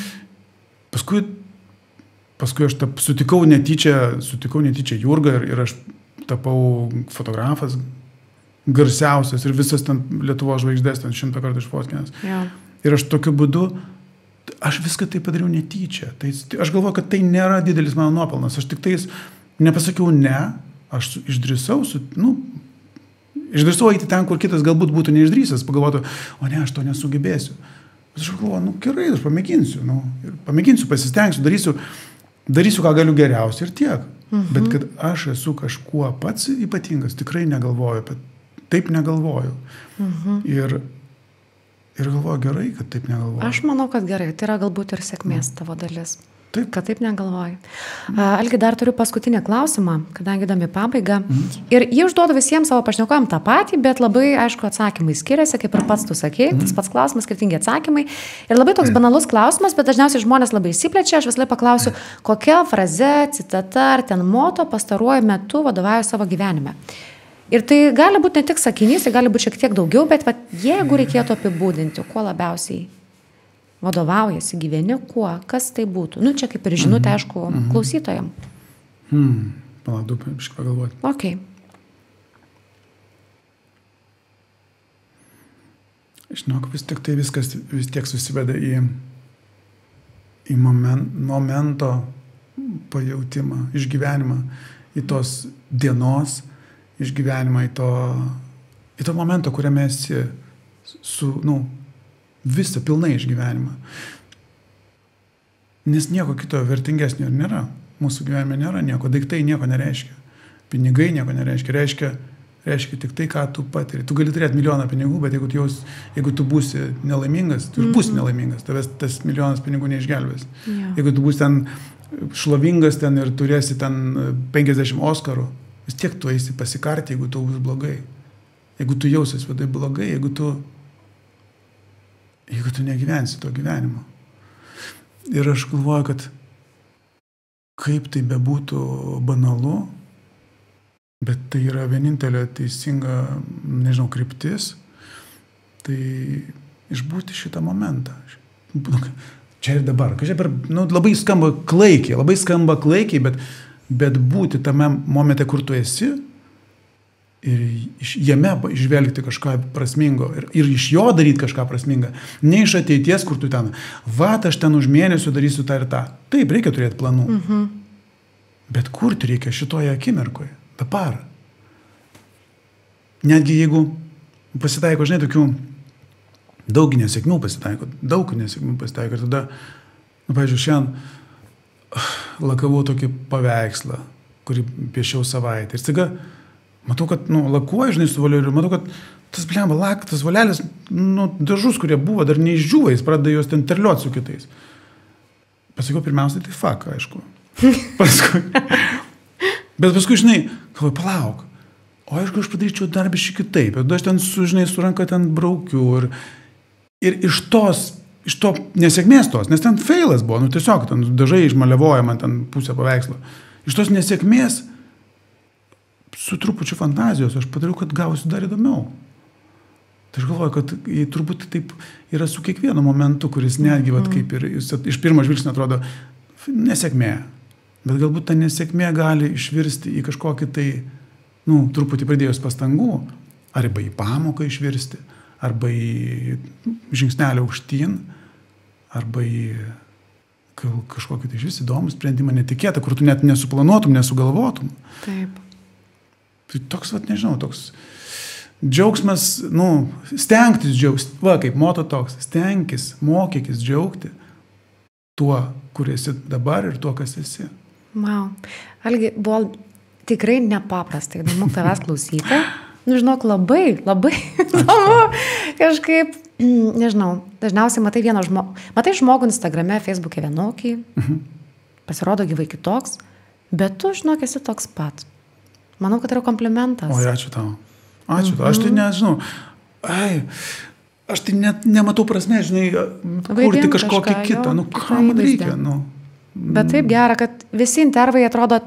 Paskui aš sutikau netyčia Jurgą ir aš tapau fotografas garsiausias ir visas ten Lietuvos žvaigždės ten 100 kartų išfotkinęs. Ja. Ir aš tokiu būdu, aš viską tai padariau netyčia. Aš galvoju, kad tai nėra didelis mano nuopelnas. Aš tik tais nepasakiau ne, aš išdrįsau, išdrįsau eiti ten, kur kitas galbūt būtų neišdrįsęs, pagalvotų, o ne, aš to nesugebėsiu. Aš galvoju, gerai, aš pamėginsiu, pasistengsiu, darysiu, ką galiu geriausiai ir tiek. Bet kad aš esu kažkuo pats ypatingas, tikrai negalvoju, bet taip negalvoju. Ir galvoju gerai, kad taip negalvoju. Aš manau, kad gerai. Tai yra galbūt ir sėkmės tavo dalis. Taip. Kad taip negalvoji. Algi, dar turiu paskutinį klausimą, kadangi įdomi pabaiga. Ir jį užduodu visiems savo pašnekovėm tą patį, bet labai, aišku, atsakymai skiriasi, kaip ir pats tu sakei, tas pats klausimas, skirtingi atsakymai. Ir labai toks banalus klausimas, bet dažniausiai žmonės labai įsiplečia, aš visąlaik paklausiu, kokia fraze, citata ar ten moto pastaruoju metu vadovauja savo gyvenime. Ir tai gali būti ne tik sakinys, tai gali būti šiek tiek daugiau, bet jeigu reikėtų apibūdinti, kuo labiausiai vadovaujasi, gyveni kuo, kas tai būtų. Nu, čia kaip ir žinutė, aišku, klausytojam. Palauk, biškį pagalvoti. Ok. Žinok, vis tik tai viskas vis tiek susiveda į momento pajautimą, išgyvenimą, į tos dienos išgyvenimą, į to momento, kuriame esi visą pilnai išgyvenimą. Nes nieko kito vertingesnio ir nėra. Mūsų gyvenime nėra nieko. Daiktai nieko nereiškia. Pinigai nieko nereiškia. Reiškia tik tai, ką tu patiri. Tu gali turėti milijoną pinigų, bet jeigu tu būsi nelaimingas, tu ir būsi nelaimingas. Tavęs tas milijonas pinigų neišgelbės. Jeigu tu būsi ten šlovingas ten ir turėsi ten 50 Oskarų, vis tiek tu eisi pasikarti, jeigu tu bus blogai. Jeigu tu jausies vidai blogai, jeigu tu negyvensi to gyvenimo. Ir aš galvoju, kad kaip tai bebūtų banalu, bet tai yra vienintelė teisinga, nežinau, kryptis, tai išbūti šitą momentą. Čia ir dabar. Labai skamba klaikiai, bet būti tame momente, kur tu esi, ir jame išvelgti kažką prasmingo ir iš jo daryti kažką prasmingą. Ne iš ateities, kur tu ten, aš ten už mėnesio darysiu tą ir tą. Taip, reikia turėti planų. Bet kurti reikia šitoje akimirkoje, dabar. Netgi jeigu pasitaiko, žinai, tokių daug nesėkmių pasitaiko, ir tada, pavyzdžiui, šiandien lakavau tokį paveikslą, kurį piešiau savaitę. Ir staiga matau, kad, lakuoju, žinai, su voleriu, matau, kad tas volelis, dažus, kurie buvo, dar neišdžiūva, jis pradeda juos ten terliuoti su kitais. Pasakiau, pirmiausiai, tai fuck, aišku. Bet paskui, žinai, galvoju, palauk, o aišku, aš padaryčiau dar biškį kitaip, bet aš ten, žinai, su ranka ten braukiu ir iš to nesėkmės tos, nes ten feilas buvo, tiesiog, ten dažai išmaliavoja man ten pusę paveikslo. Iš tos nesėkmės su trupučiu fantazijos aš padariau, kad gausiu dar įdomiau. Tai aš galvoju, kad turbūt taip yra su kiekvienu momentu, kuris netgi, kaip ir iš pirmo žvilgsnio atrodo nesėkmė. Bet galbūt ta nesėkmė gali išvirsti į kažkokį tai, truputį pridėjus pastangų, arba į pamoką išvirsti, arba į žingsnelį aukštyn, arba į kažkokį tai išvis įdomų sprendimą, netikėtą, kur tu net nesuplanuotum, nesugalvotum. Taip. Tai toks, nežinau, toks džiaugsmas, stengtis džiaugtis, kaip moto toks, stengtis, mokykis džiaugti tuo, kur esi dabar ir tuo, kas esi. Wow. Algi, buvo tikrai nepaprastai įdomu tavęs klausyti. Žinok, labai įdomu. Kažkaip, nežinau, dažniausiai matai žmogų Instagrame, Facebook'e vienokį, pasirodo gyvai kitoks, bet tu, žinok, esi toks pat. Manau, kad yra komplimentas. Oi, ačiū tau. Aš tai nežinau. Aš tai net nematau prasmę, žinai, kurti kažkokį kitą. Ką man reikia? Bet taip gera, kad visi intervai atrodo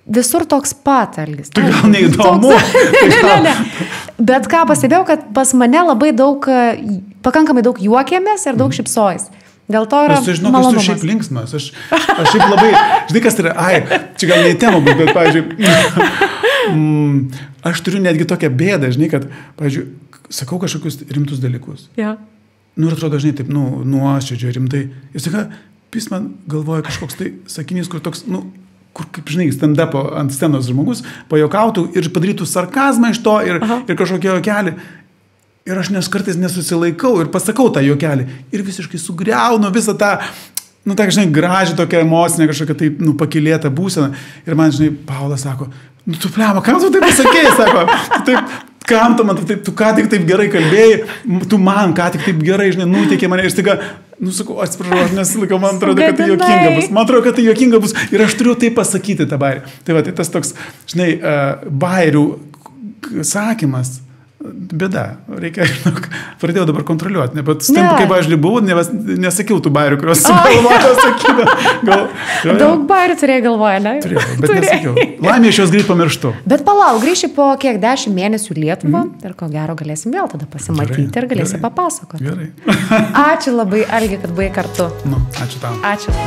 visur toks pat, Algis. Tai gal neįdomu. Ne. Bet ką pastebėjau, kad pas mane labai pakankamai daug juokėmės ir daug šypsojus. Dėl to yra malonumas. Aš šiaip linksmas. Aš šiaip labai, žinai, kas tai yra, čia gal ne į temą, bet, pavyzdžiui, aš turiu netgi tokią bėdą, žinai, kad, pavyzdžiui, sakau kažkokius rimtus dalykus. Ja. Ir atrodo, žinai, taip, nuoširdžiai, rimtai. Ir saka, jis man galvoja kažkoks tai sakinys, kur toks, kur, kaip žinai, stand-upo ant scenos žmogus pajokautų ir padarytų sarkazmą iš to ir kažkokį jokelį. Ir aš kartais nesusilaikau ir pasakau tą jokelį ir visiškai sugriaunu visą tą nu, tai, žinai, graži tokia emocinė kažkokia tai, nu, pakilėta būsena. Ir man, žinai, Paulas sako, nu, tu plema, kam tu taip pasakėjai, sako, tu taip, kam tu man, tu ką tik taip gerai kalbėjai, tu man ką tik taip gerai, žinai, nuteikė mane ir staiga, nu, sakau, atsiprašau, aš nesilaikau, man atrodo, kad tai juokinga bus. Man atrodo, kad tai juokinga bus ir aš turiu tai pasakyti tą bairį. Tai va, tai tas toks, žinai, bairių sakymas. Bėda, reikia, pradėjau dabar kontroliuoti, bet su tim, kaip aš buvau, nesakiau tų bairių, kuriuos sugalvoju sakyti. Daug bairių turėjai galvoje, ne? Turėjau, bet nesakiau. Laimė, aš jos greit pamirštu. Bet palauk, grįši po kiek 10 mėnesių Lietuvą ir ko gero galėsim vėl tada pasimatyti ir galėsim papasakoti. Gerai. Ačiū labai, Algi, kad buvai kartu. Nu, ačiū tau. Ačiū.